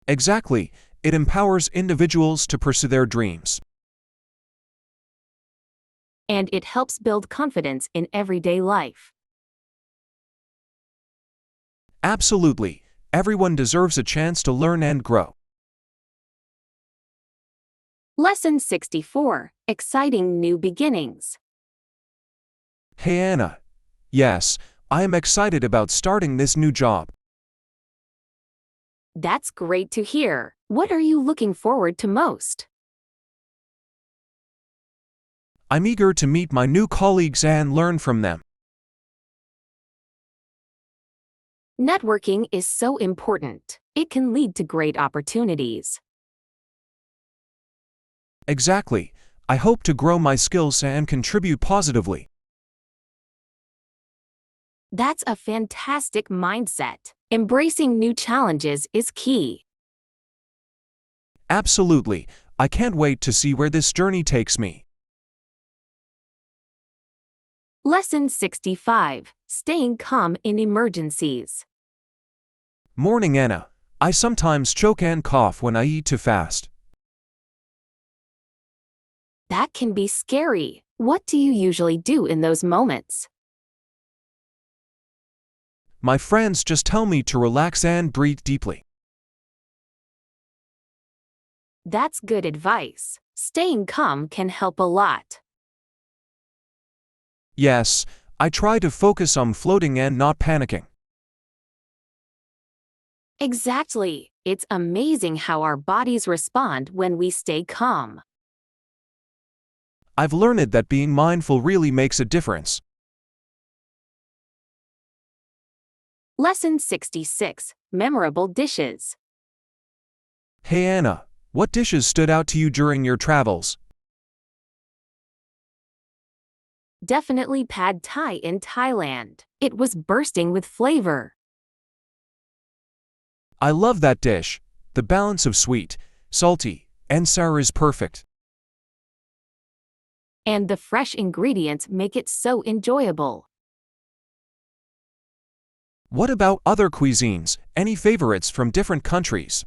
Exactly, it empowers individuals to pursue their dreams. And it helps build confidence in everyday life. Absolutely, everyone deserves a chance to learn and grow. Lesson 64, Exciting New Beginnings. Hey Anna. Yes, I am excited about starting this new job. That's great to hear. What are you looking forward to most? I'm eager to meet my new colleagues and learn from them. Networking is so important. It can lead to great opportunities. Exactly. I hope to grow my skills and contribute positively. That's a fantastic mindset. Embracing new challenges is key. Absolutely. I can't wait to see where this journey takes me. Lesson 65, Staying Calm in Emergencies. Morning Anna. I sometimes choke and cough when I eat too fast. That can be scary. What do you usually do in those moments? My friends just tell me to relax and breathe deeply. That's good advice. Staying calm can help a lot. Yes, I try to focus on floating and not panicking. Exactly. It's amazing how our bodies respond when we stay calm. I've learned that being mindful really makes a difference. Lesson 66, Memorable Dishes. Hey Anna, what dishes stood out to you during your travels? Definitely pad thai in Thailand. It was bursting with flavor. I love that dish. The balance of sweet, salty, and sour is perfect. And the fresh ingredients make it so enjoyable. What about other cuisines? Any favorites from different countries?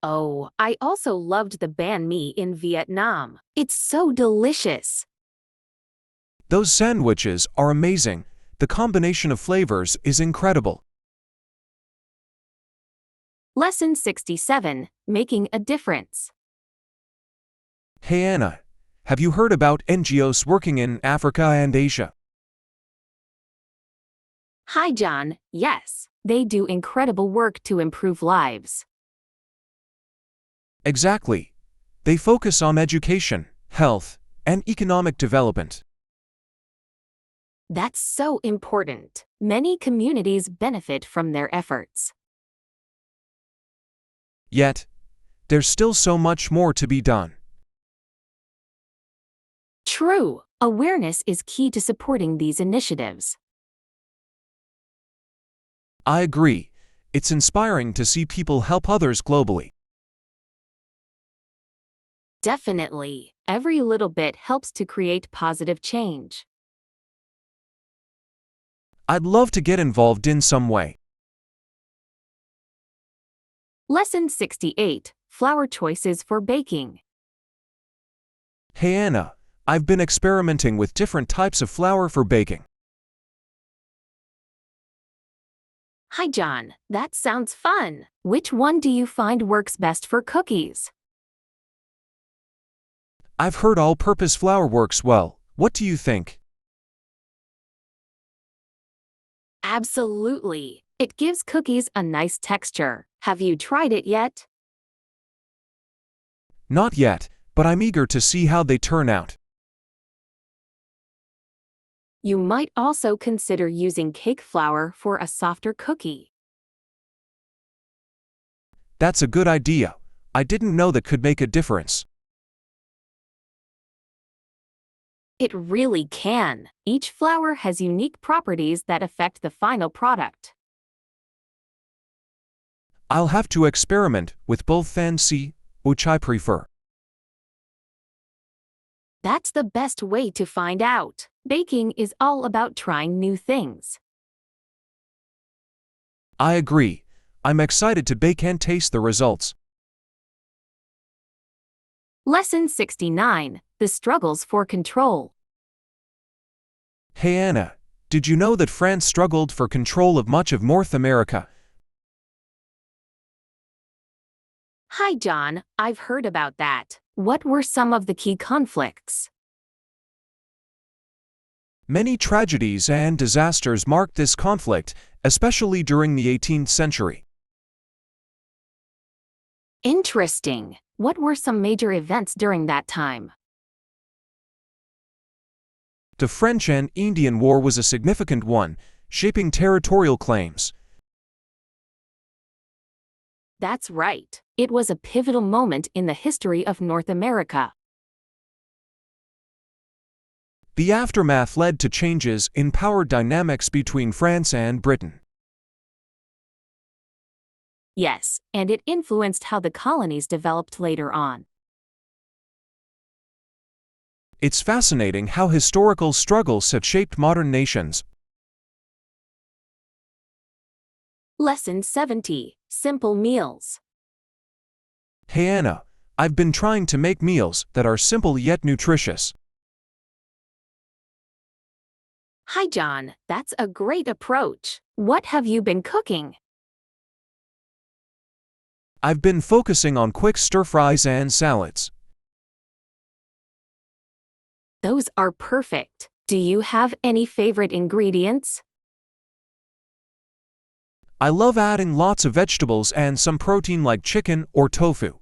Oh, I also loved the banh mi in Vietnam. It's so delicious. Those sandwiches are amazing. The combination of flavors is incredible. Lesson 67, Making a Difference. Hey Anna, have you heard about NGOs working in Africa and Asia? Hi John, yes, they do incredible work to improve lives. Exactly. They focus on education, health, and economic development. That's so important. Many communities benefit from their efforts. Yet, there's still so much more to be done. True, awareness is key to supporting these initiatives. I agree. It's inspiring to see people help others globally. Definitely. Every little bit helps to create positive change. I'd love to get involved in some way. Lesson 68. Flour choices for baking. Hey Anna, I've been experimenting with different types of flour for baking. Hi John, that sounds fun. Which one do you find works best for cookies? I've heard all-purpose flour works well. What do you think? Absolutely. It gives cookies a nice texture. Have you tried it yet? Not yet, but I'm eager to see how they turn out. You might also consider using cake flour for a softer cookie. That's a good idea. I didn't know that could make a difference. It really can. Each flour has unique properties that affect the final product. I'll have to experiment with both fancy, which I prefer. That's the best way to find out. Baking is all about trying new things. I agree. I'm excited to bake and taste the results. Lesson 69. The struggles for control. Hey Anna, did you know that France struggled for control of much of North America? Hi John, I've heard about that. What were some of the key conflicts? Many tragedies and disasters marked this conflict, especially during the 18th century. Interesting. What were some major events during that time? The French and Indian War was a significant one, shaping territorial claims. That's right. It was a pivotal moment in the history of North America. The aftermath led to changes in power dynamics between France and Britain. Yes, and it influenced how the colonies developed later on. It's fascinating how historical struggles have shaped modern nations. Lesson 70. Simple meals. Hey Anna, I've been trying to make meals that are simple yet nutritious. Hi John, that's a great approach. What have you been cooking? I've been focusing on quick stir-fries and salads. Those are perfect. Do you have any favorite ingredients? I love adding lots of vegetables and some protein like chicken or tofu.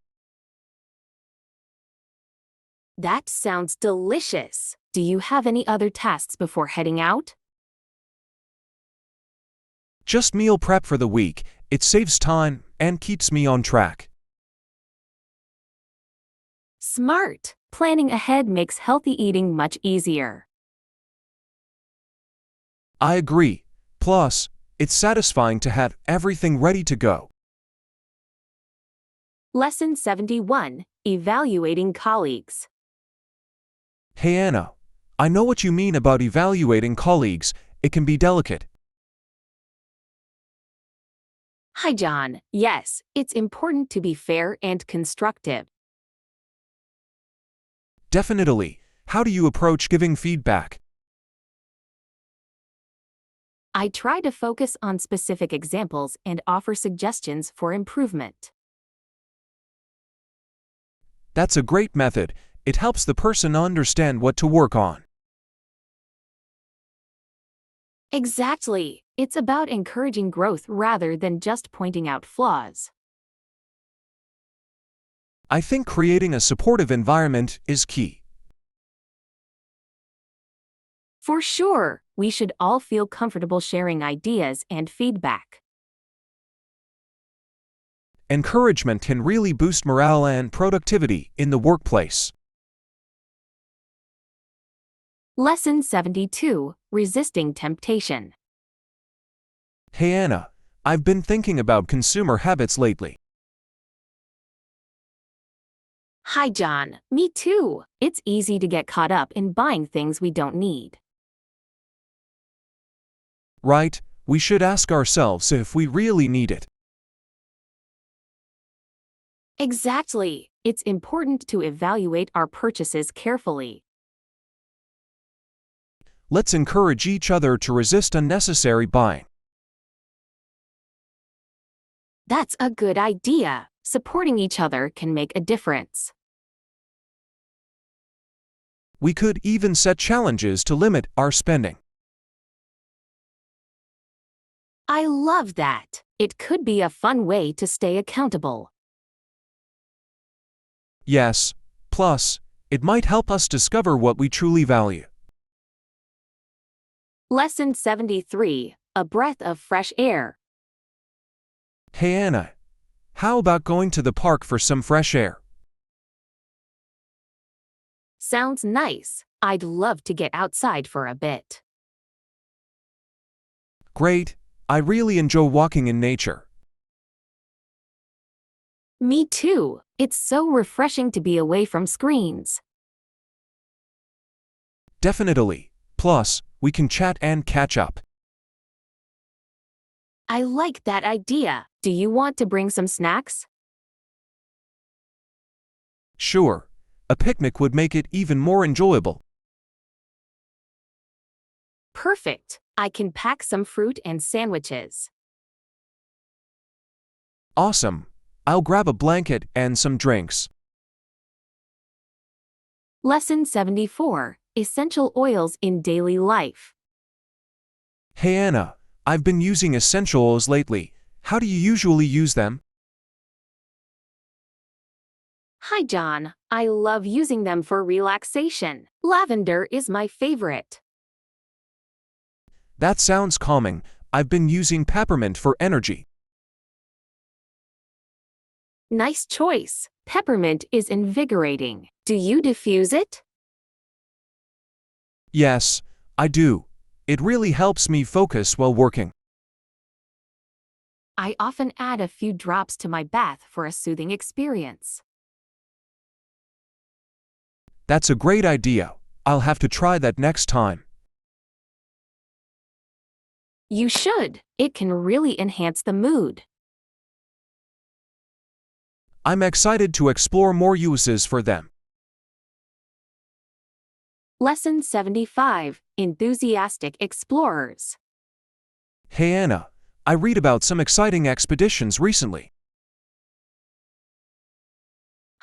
That sounds delicious. Do you have any other tasks before heading out? Just meal prep for the week. It saves time and keeps me on track. Smart. Planning ahead makes healthy eating much easier. I agree. Plus, it's satisfying to have everything ready to go. Lesson 71. Evaluating colleagues. Hey Anna, I know what you mean about evaluating colleagues. It can be delicate. Hi John. Yes, it's important to be fair and constructive. Definitely. How do you approach giving feedback? I try to focus on specific examples and offer suggestions for improvement. That's a great method. It helps the person understand what to work on. Exactly. It's about encouraging growth rather than just pointing out flaws. I think creating a supportive environment is key. For sure, we should all feel comfortable sharing ideas and feedback. Encouragement can really boost morale and productivity in the workplace. Lesson 72. Resisting temptation. Hey Anna, I've been thinking about consumer habits lately. Hi, John. Me too. It's easy to get caught up in buying things we don't need. Right? We should ask ourselves if we really need it. Exactly. It's important to evaluate our purchases carefully. Let's encourage each other to resist unnecessary buying. That's a good idea. Supporting each other can make a difference. We could even set challenges to limit our spending. I love that. It could be a fun way to stay accountable. Yes, plus, it might help us discover what we truly value. Lesson 73. A breath of fresh air. Hey Anna, how about going to the park for some fresh air? Sounds nice. I'd love to get outside for a bit. Great, I really enjoy walking in nature. Me too. It's so refreshing to be away from screens. Definitely. Plus, we can chat and catch up. I like that idea. Do you want to bring some snacks? Sure, a picnic would make it even more enjoyable. Perfect. I can pack some fruit and sandwiches. Awesome. I'll grab a blanket and some drinks. Lesson 74. Essential oils in daily life. Hey Anna, I've been using essential oils lately. How do you usually use them? Hi, John. I love using them for relaxation. Lavender is my favorite. That sounds calming. I've been using peppermint for energy. Nice choice. Peppermint is invigorating. Do you diffuse it? Yes, I do. It really helps me focus while working. I often add a few drops to my bath for a soothing experience. That's a great idea. I'll have to try that next time. You should. It can really enhance the mood. I'm excited to explore more uses for them. Lesson 75. Enthusiastic Explorers. Hey Anna, I read about some exciting expeditions recently.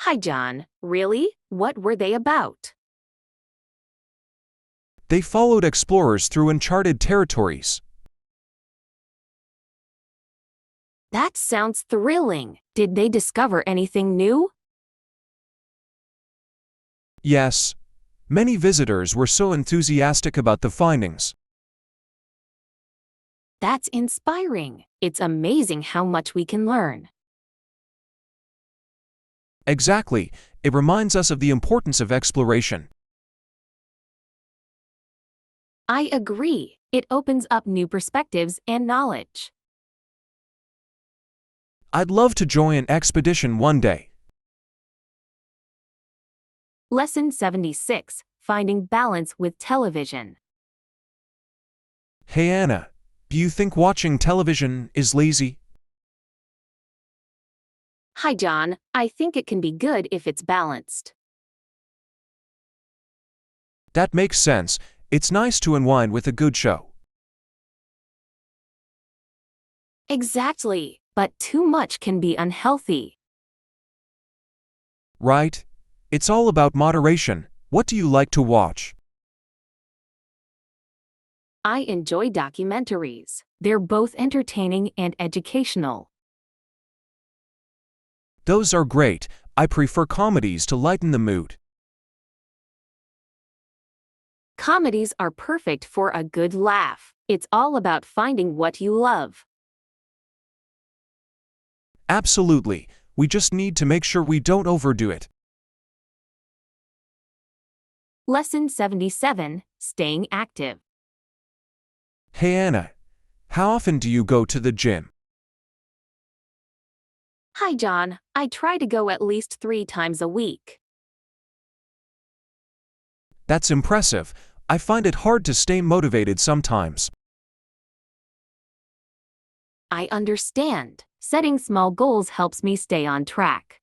Hi, John. Really? What were they about? They followed explorers through uncharted territories. That sounds thrilling. Did they discover anything new? Yes, many visitors were so enthusiastic about the findings. That's inspiring. It's amazing how much we can learn. Exactly, it reminds us of the importance of exploration. I agree. It opens up new perspectives and knowledge. I'd love to join an expedition one day. Lesson 76. Finding balance with television. Hey Anna, do you think watching television is lazy? Hi, John. I think it can be good if it's balanced. That makes sense. It's nice to unwind with a good show. Exactly, but too much can be unhealthy. Right? It's all about moderation. What do you like to watch? I enjoy documentaries. They're both entertaining and educational. Those are great. I prefer comedies to lighten the mood. Comedies are perfect for a good laugh. It's all about finding what you love. Absolutely. We just need to make sure we don't overdo it. Lesson 77. Staying active. Hey Anna, how often do you go to the gym? Hi, John. I try to go at least 3 times a week. That's impressive. I find it hard to stay motivated sometimes. I understand. Setting small goals helps me stay on track.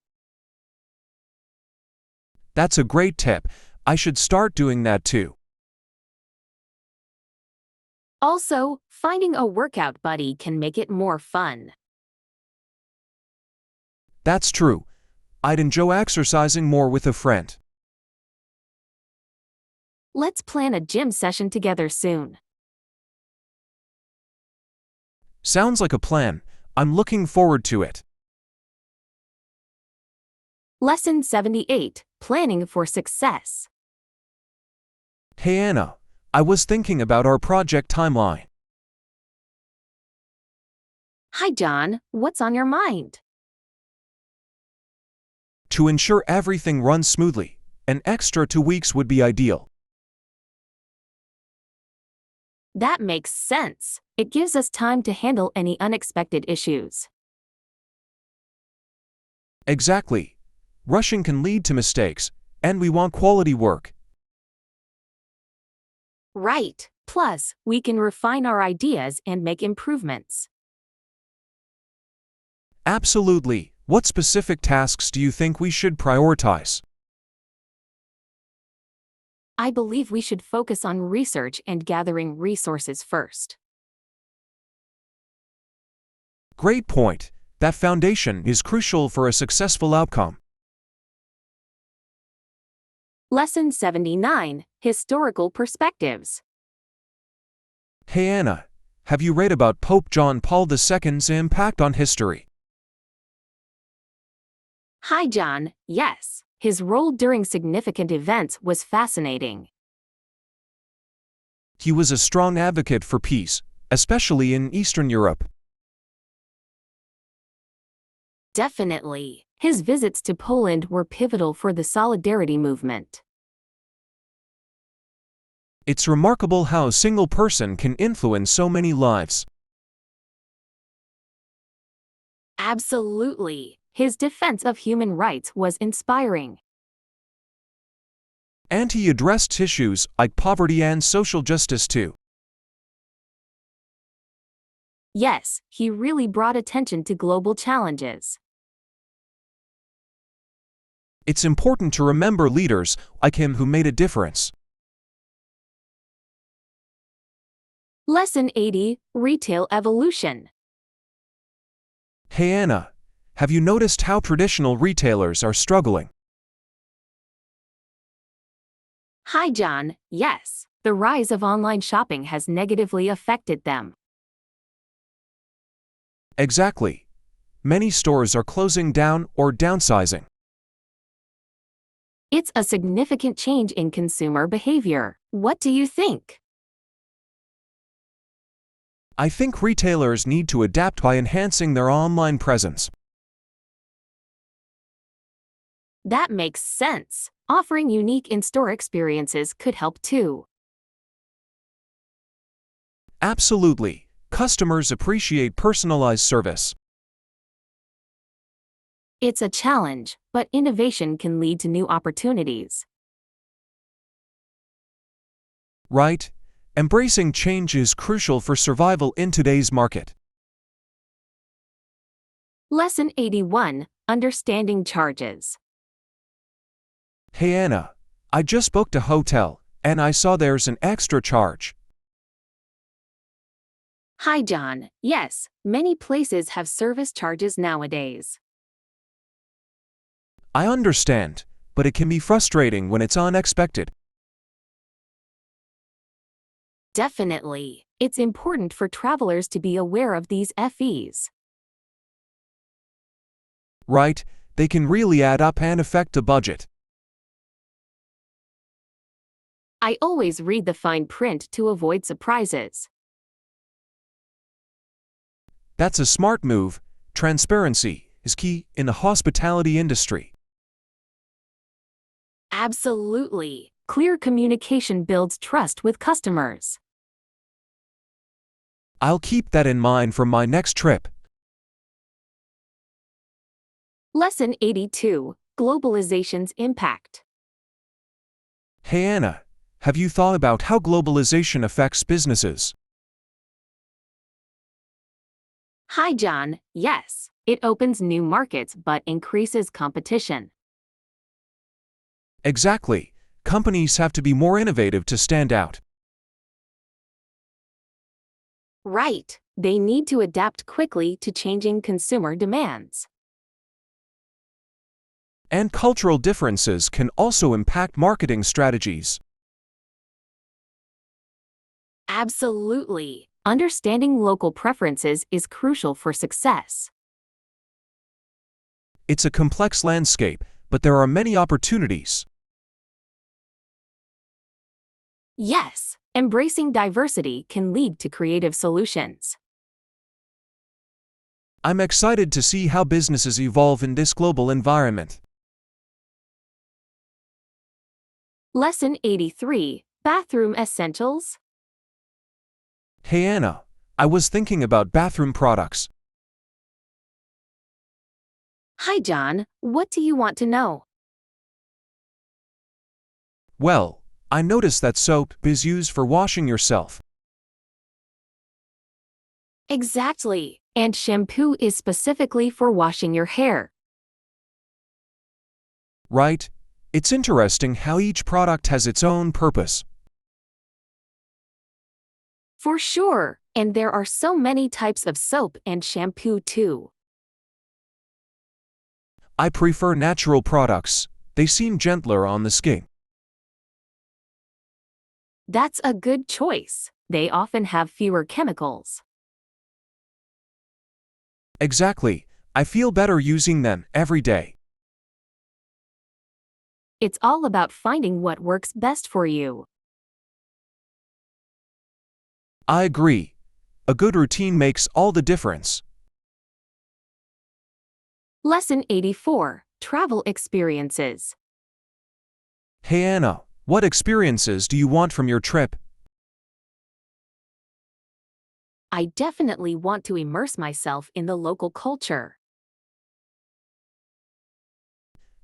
That's a great tip. I should start doing that too. Also, finding a workout buddy can make it more fun. That's true. I'd enjoy exercising more with a friend. Let's plan a gym session together soon. Sounds like a plan. I'm looking forward to it. Lesson 78, Planning for Success. Hey Anna, I was thinking about our project timeline. Hi, John. What's on your mind? To ensure everything runs smoothly, an extra 2 weeks would be ideal. That makes sense. It gives us time to handle any unexpected issues. Exactly. Rushing can lead to mistakes, and we want quality work. Right. Plus, we can refine our ideas and make improvements. Absolutely. What specific tasks do you think we should prioritize? I believe we should focus on research and gathering resources first. Great point. That foundation is crucial for a successful outcome. Lesson 79, Historical Perspectives. Hey Anna, have you read about Pope John Paul II's impact on history? Hi, John. Yes. His role during significant events was fascinating. He was a strong advocate for peace, especially in Eastern Europe. Definitely. His visits to Poland were pivotal for the Solidarity movement. It's remarkable how a single person can influence so many lives. Absolutely. His defense of human rights was inspiring. And he addressed issues like poverty and social justice too. Yes, he really brought attention to global challenges. It's important to remember leaders like him who made a difference. Lesson 80, Retail Evolution. Hey Anna, have you noticed how traditional retailers are struggling? Hi, John. Yes, the rise of online shopping has negatively affected them. Exactly. Many stores are closing down or downsizing. It's a significant change in consumer behavior. What do you think? I think retailers need to adapt by enhancing their online presence. That makes sense. Offering unique in-store experiences could help too. Absolutely. Customers appreciate personalized service. It's a challenge, but innovation can lead to new opportunities. Right? Embracing change is crucial for survival in today's market. Lesson 81, Understanding Charges. Hey Anna, I just booked a hotel, and I saw there's an extra charge. Hi, John. Yes, many places have service charges nowadays. I understand, but it can be frustrating when it's unexpected. Definitely. It's important for travelers to be aware of these fees. Right? They can really add up and affect the budget. I always read the fine print to avoid surprises. That's a smart move. Transparency is key in the hospitality industry. Absolutely. Clear communication builds trust with customers. I'll keep that in mind for my next trip. Lesson 82, Globalization's Impact. Hey Anna, have you thought about how globalization affects businesses? Hi John, yes, it opens new markets but increases competition. Exactly. Companies have to be more innovative to stand out. Right, they need to adapt quickly to changing consumer demands. And cultural differences can also impact marketing strategies. Absolutely. Understanding local preferences is crucial for success. It's a complex landscape, but there are many opportunities. Yes, embracing diversity can lead to creative solutions. I'm excited to see how businesses evolve in this global environment. Lesson 83, Bathroom Essentials. Hey Anna, I was thinking about bathroom products. Hi John, what do you want to know? Well, I noticed that soap is used for washing yourself. Exactly, and shampoo is specifically for washing your hair. Right? It's interesting how each product has its own purpose. For sure, and there are so many types of soap and shampoo too. I prefer natural products. They seem gentler on the skin. That's a good choice. They often have fewer chemicals. Exactly. I feel better using them every day. It's all about finding what works best for you. I agree. A good routine makes all the difference. Lesson 84, Travel Experiences. Hey Anna, what experiences do you want from your trip? I definitely want to immerse myself in the local culture.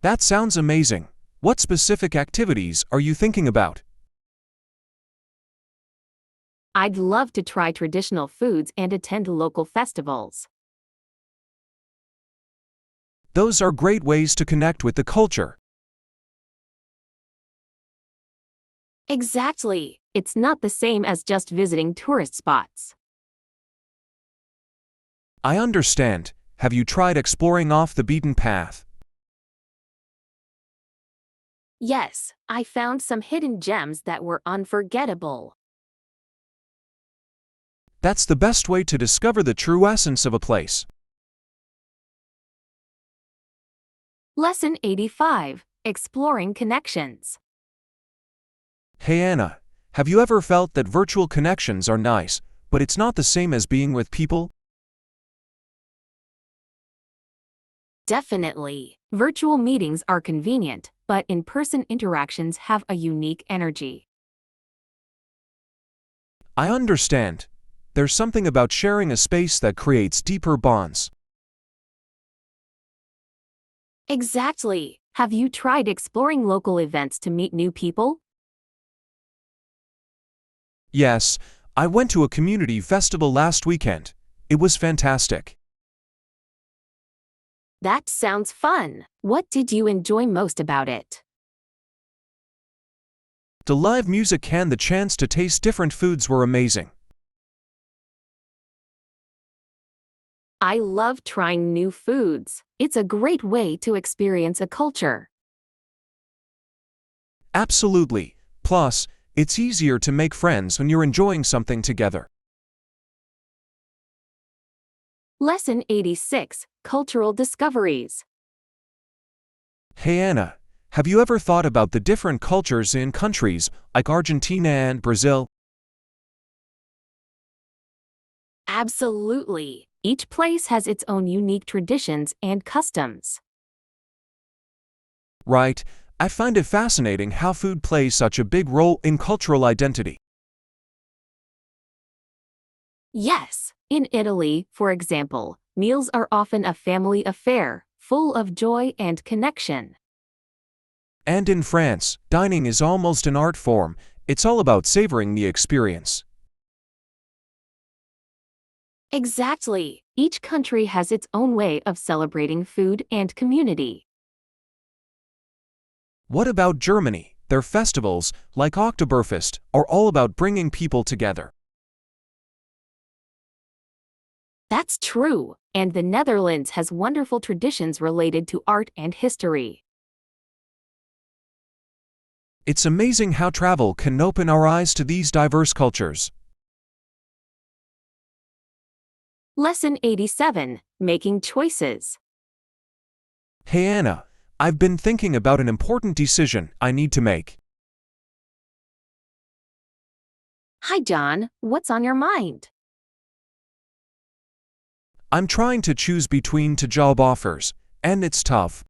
That sounds amazing. What specific activities are you thinking about? I'd love to try traditional foods and attend local festivals. Those are great ways to connect with the culture. Exactly. It's not the same as just visiting tourist spots. I understand. Have you tried exploring off the beaten path? Yes, I found some hidden gems that were unforgettable. That's the best way to discover the true essence of a place. Lesson 85, Exploring Connections. Hey Anna, have you ever felt that virtual connections are nice, but it's not the same as being with people? Definitely. Virtual meetings are convenient, but in-person interactions have a unique energy. I understand. There's something about sharing a space that creates deeper bonds. Exactly. Have you tried exploring local events to meet new people? Yes, I went to a community festival last weekend. It was fantastic. That sounds fun. What did you enjoy most about it? The live music and the chance to taste different foods were amazing. I love trying new foods. It's a great way to experience a culture. Absolutely. Plus, it's easier to make friends when you're enjoying something together. Lesson 86, Cultural Discoveries. Hey Anna, have you ever thought about the different cultures in countries like Argentina and Brazil? Absolutely. Each place has its own unique traditions and customs. Right, I find it fascinating how food plays such a big role in cultural identity. Yes, in Italy, for example, meals are often a family affair, full of joy and connection. And in France, dining is almost an art form. It's all about savoring the experience. Exactly. Each country has its own way of celebrating food and community. What about Germany? Their festivals, like Oktoberfest, are all about bringing people together. That's true, and the Netherlands has wonderful traditions related to art and history. It's amazing how travel can open our eyes to these diverse cultures. Lesson 87, Making Choices. Hey Anna, I've been thinking about an important decision I need to make. Hi John, what's on your mind? I'm trying to choose between two job offers, and it's tough.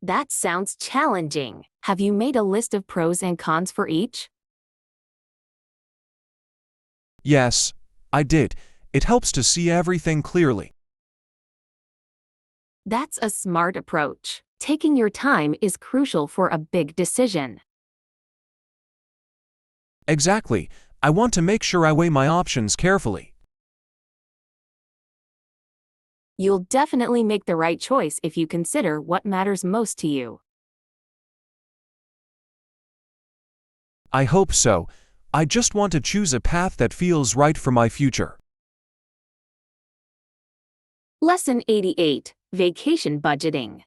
That sounds challenging. Have you made a list of pros and cons for each? Yes, I did. It helps to see everything clearly. That's a smart approach. Taking your time is crucial for a big decision. Exactly. I want to make sure I weigh my options carefully. You'll definitely make the right choice if you consider what matters most to you. I hope so. I just want to choose a path that feels right for my future. Lesson 88, Vacation Budgeting.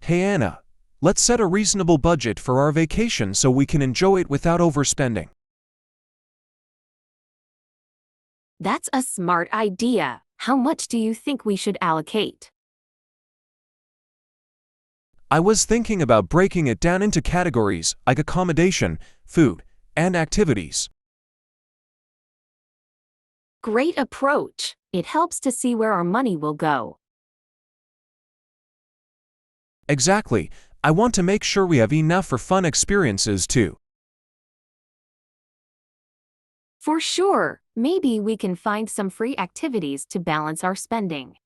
Hey Anna, let's set a reasonable budget for our vacation so we can enjoy it without overspending. That's a smart idea. How much do you think we should allocate? I was thinking about breaking it down into categories like accommodation, food, and activities. Great approach. It helps to see where our money will go. Exactly. I want to make sure we have enough for fun experiences too. For sure, maybe we can find some free activities to balance our spending.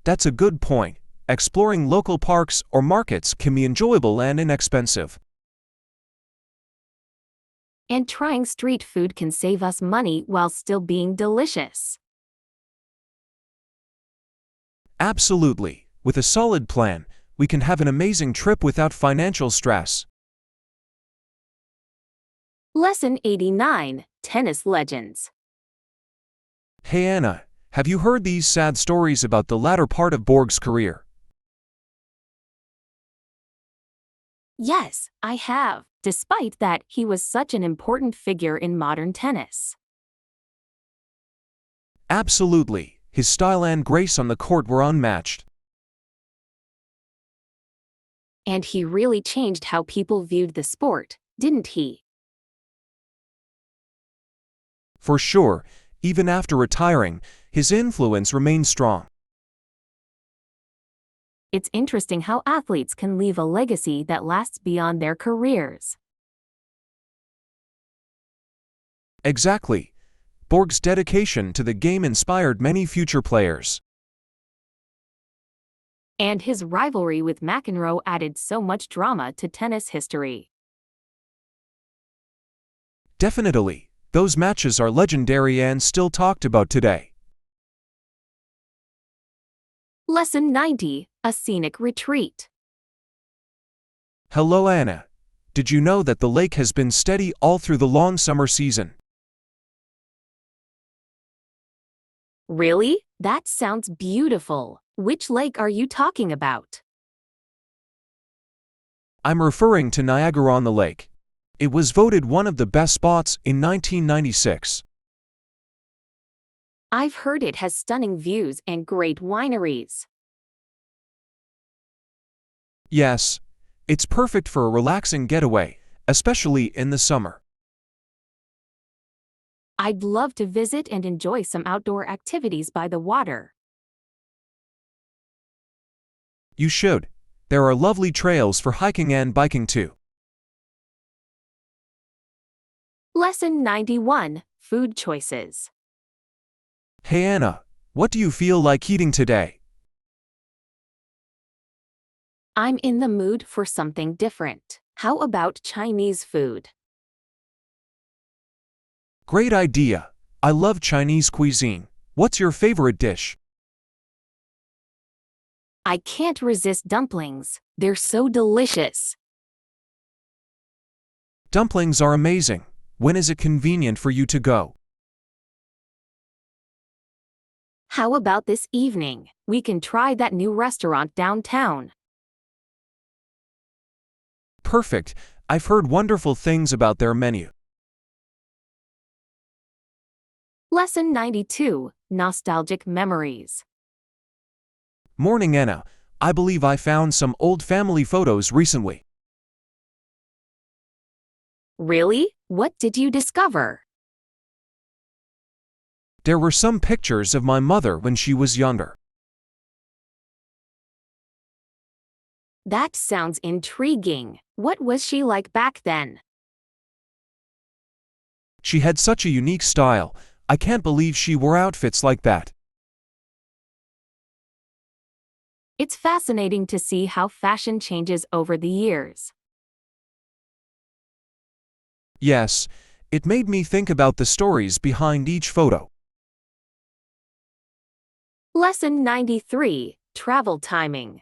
That's a good point. Exploring local parks or markets can be enjoyable and inexpensive. And trying street food can save us money while still being delicious. Absolutely. With a solid plan, we can have an amazing trip without financial stress. Lesson 89, Tennis Legends. Hey Anna, have you heard these sad stories about the latter part of Borg's career? Yes, I have. Despite that, he was such an important figure in modern tennis. Absolutely. His style and grace on the court were unmatched. And he really changed how people viewed the sport, didn't he? For sure, even after retiring, his influence remained strong. It's interesting how athletes can leave a legacy that lasts beyond their careers. Exactly. Borg's dedication to the game inspired many future players. And his rivalry with McEnroe added so much drama to tennis history. Definitely, those matches are legendary and still talked about today. Lesson 90, A Scenic Retreat. Hello Anna. Did you know that the lake has been steady all through the long summer season? Really? That sounds beautiful. Which lake are you talking about? I'm referring to Niagara-on-the-Lake. It was voted one of the best spots in 1996. I've heard it has stunning views and great wineries. Yes, it's perfect for a relaxing getaway, especially in the summer. I'd love to visit and enjoy some outdoor activities by the water. You should. There are lovely trails for hiking and biking too. Lesson 91, Food Choices. Hey Anna, what do you feel like eating today? I'm in the mood for something different. How about Chinese food? Great idea. I love Chinese cuisine. What's your favorite dish? I can't resist dumplings. They're so delicious. Dumplings are amazing. When is it convenient for you to go? How about this evening? We can try that new restaurant downtown. Perfect. I've heard wonderful things about their menu. Lesson 92, Nostalgic Memories. Morning Anna, I believe I found some old family photos recently. Really? What did you discover? There were some pictures of my mother when she was younger. That sounds intriguing. What was she like back then? She had such a unique style. I can't believe she wore outfits like that. It's fascinating to see how fashion changes over the years. Yes, it made me think about the stories behind each photo. Lesson 93, Travel Timing.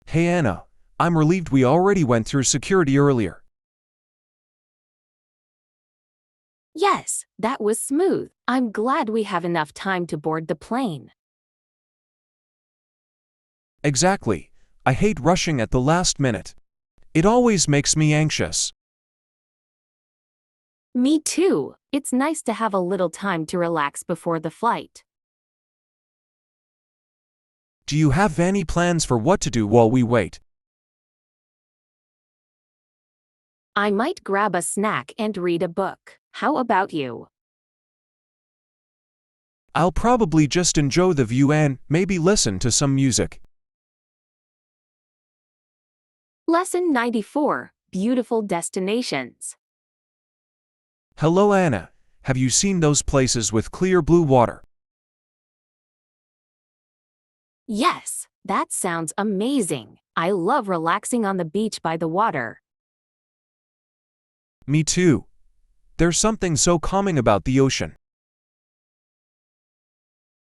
Hey Anna, I'm relieved we already went through security earlier. Yes, that was smooth. I'm glad we have enough time to board the plane. Exactly. I hate rushing at the last minute. It always makes me anxious. Me too. It's nice to have a little time to relax before the flight. Do you have any plans for what to do while we wait? I might grab a snack and read a book. How about you? I'll probably just enjoy the view and maybe listen to some music. Lesson 94, Beautiful Destinations. Hello Anna, have you seen those places with clear blue water? Yes, that sounds amazing. I love relaxing on the beach by the water. Me too. There's something so calming about the ocean.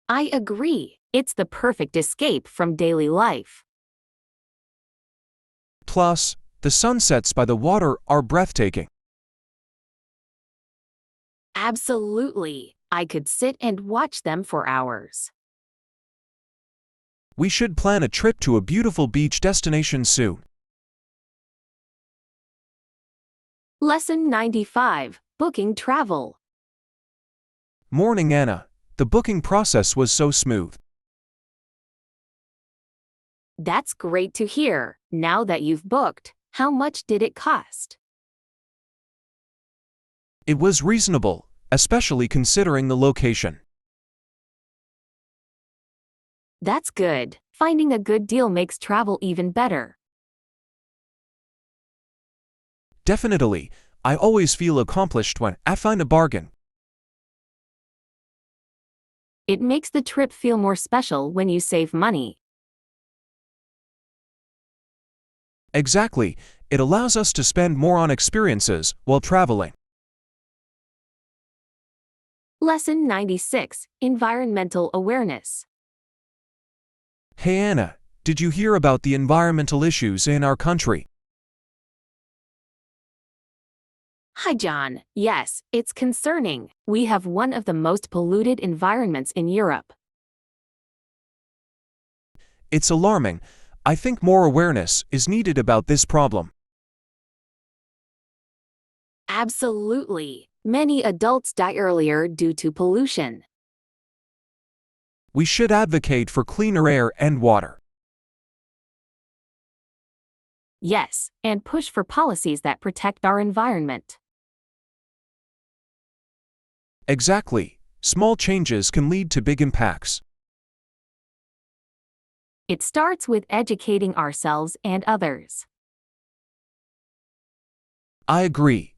I agree. It's the perfect escape from daily life. Plus, the sunsets by the water are breathtaking. Absolutely. I could sit and watch them for hours. We should plan a trip to a beautiful beach destination soon. Lesson 95, Booking Travel. Morning Anna, the booking process was so smooth. That's great to hear. Now that you've booked, how much did it cost? It was reasonable, especially considering the location. That's good. Finding a good deal makes travel even better. Definitely, I always feel accomplished when I find a bargain. It makes the trip feel more special when you save money. Exactly, it allows us to spend more on experiences while traveling. Lesson 96, Environmental Awareness. Hey Anna, did you hear about the environmental issues in our country? Hi John. Yes, it's concerning. We have one of the most polluted environments in Europe. It's alarming. I think more awareness is needed about this problem. Absolutely. Many adults die earlier due to pollution. We should advocate for cleaner air and water. Yes, and push for policies that protect our environment. Exactly. Small changes can lead to big impacts. It starts with educating ourselves and others. I agree.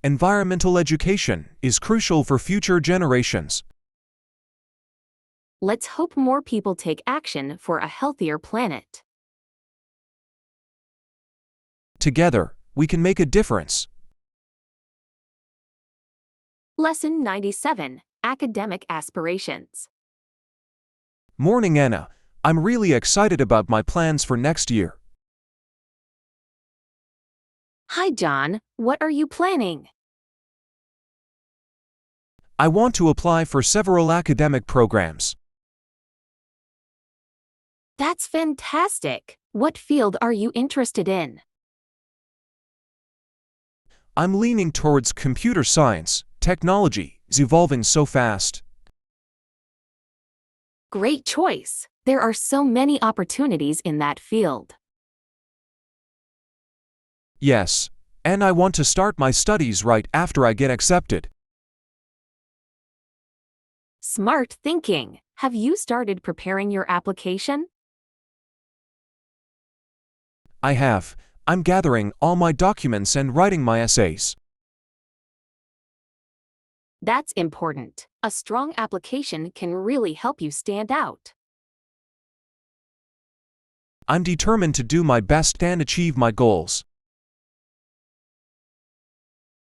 Environmental education is crucial for future generations. Let's hope more people take action for a healthier planet. Together, we can make a difference. Lesson 97, Academic Aspirations. Morning, Anna. I'm really excited about my plans for next year. Hi, John. What are you planning? I want to apply for several academic programs. That's fantastic. What field are you interested in? I'm leaning towards computer science. Technology is evolving so fast. Great choice. There are so many opportunities in that field. Yes, and I want to start my studies right after I get accepted. Smart thinking. Have you started preparing your application? I have. I'm gathering all my documents and writing my essays. That's important. A strong application can really help you stand out. I'm determined to do my best and achieve my goals.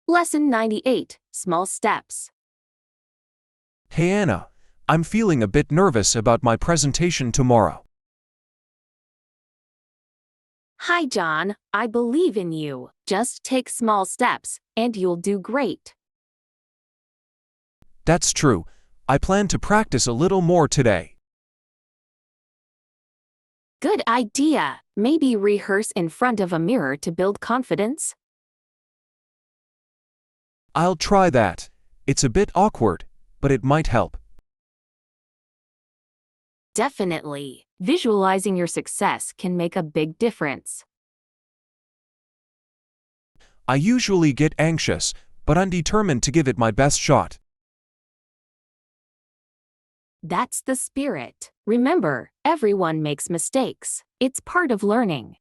Lesson 98, Small Steps. Hey Anna, I'm feeling a bit nervous about my presentation tomorrow. Hi, John. I believe in you. Just take small steps, and you'll do great. That's true. I plan to practice a little more today. Good idea. Maybe rehearse in front of a mirror to build confidence. I'll try that. It's a bit awkward, but it might help. Definitely. Visualizing your success can make a big difference. I usually get anxious, but I'm determined to give it my best shot. That's the spirit. Remember, everyone makes mistakes. It's part of learning.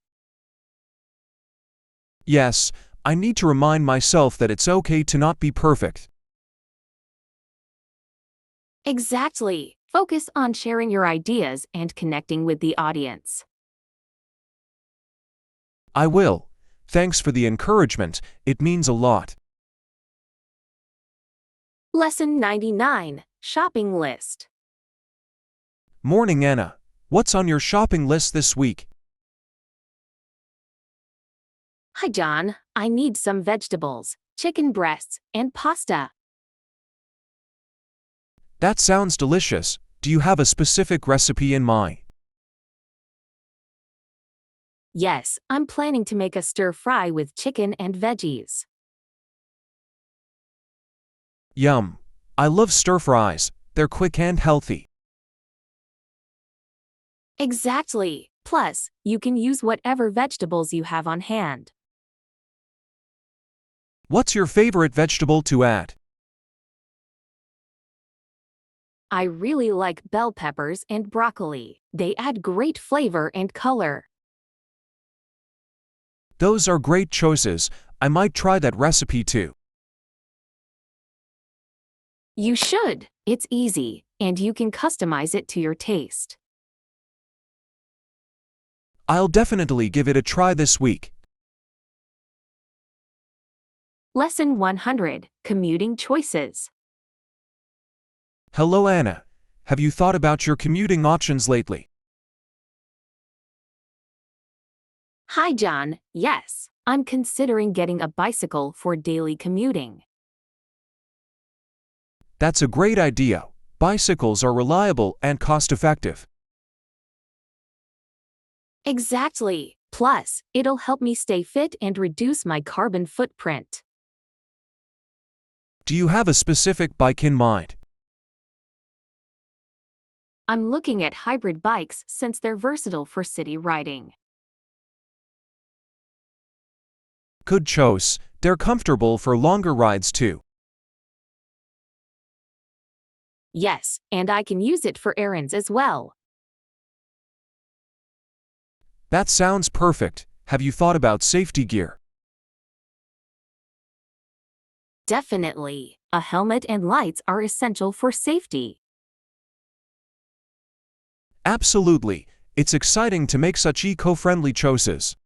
Yes, I need to remind myself that it's okay to not be perfect. Exactly. Focus on sharing your ideas and connecting with the audience. I will. Thanks for the encouragement, it means a lot. Lesson 99, Shopping List. Morning, Anna. What's on your shopping list this week? Hi, John. I need some vegetables, chicken breasts, and pasta. That sounds delicious. Do you have a specific recipe in mind? Yes, I'm planning to make a stir-fry with chicken and veggies. Yum. I love stir-fries. They're quick and healthy. Exactly. Plus, you can use whatever vegetables you have on hand. What's your favorite vegetable to add? I really like bell peppers and broccoli. They add great flavor and color. Those are great choices. I might try that recipe too. You should. It's easy, and you can customize it to your taste. I'll definitely give it a try this week. Lesson 100, Commuting Choices. Hello, Anna. Have you thought about your commuting options lately? Hi, John. Yes, I'm considering getting a bicycle for daily commuting. That's a great idea. Bicycles are reliable and cost-effective. Exactly. Plus, it'll help me stay fit and reduce my carbon footprint. Do you have a specific bike in mind? I'm looking at hybrid bikes since they're versatile for city riding. Good choice. They're comfortable for longer rides too. Yes, and I can use it for errands as well. That sounds perfect. Have you thought about safety gear? Definitely. A helmet and lights are essential for safety. Absolutely. It's exciting to make such eco-friendly choices.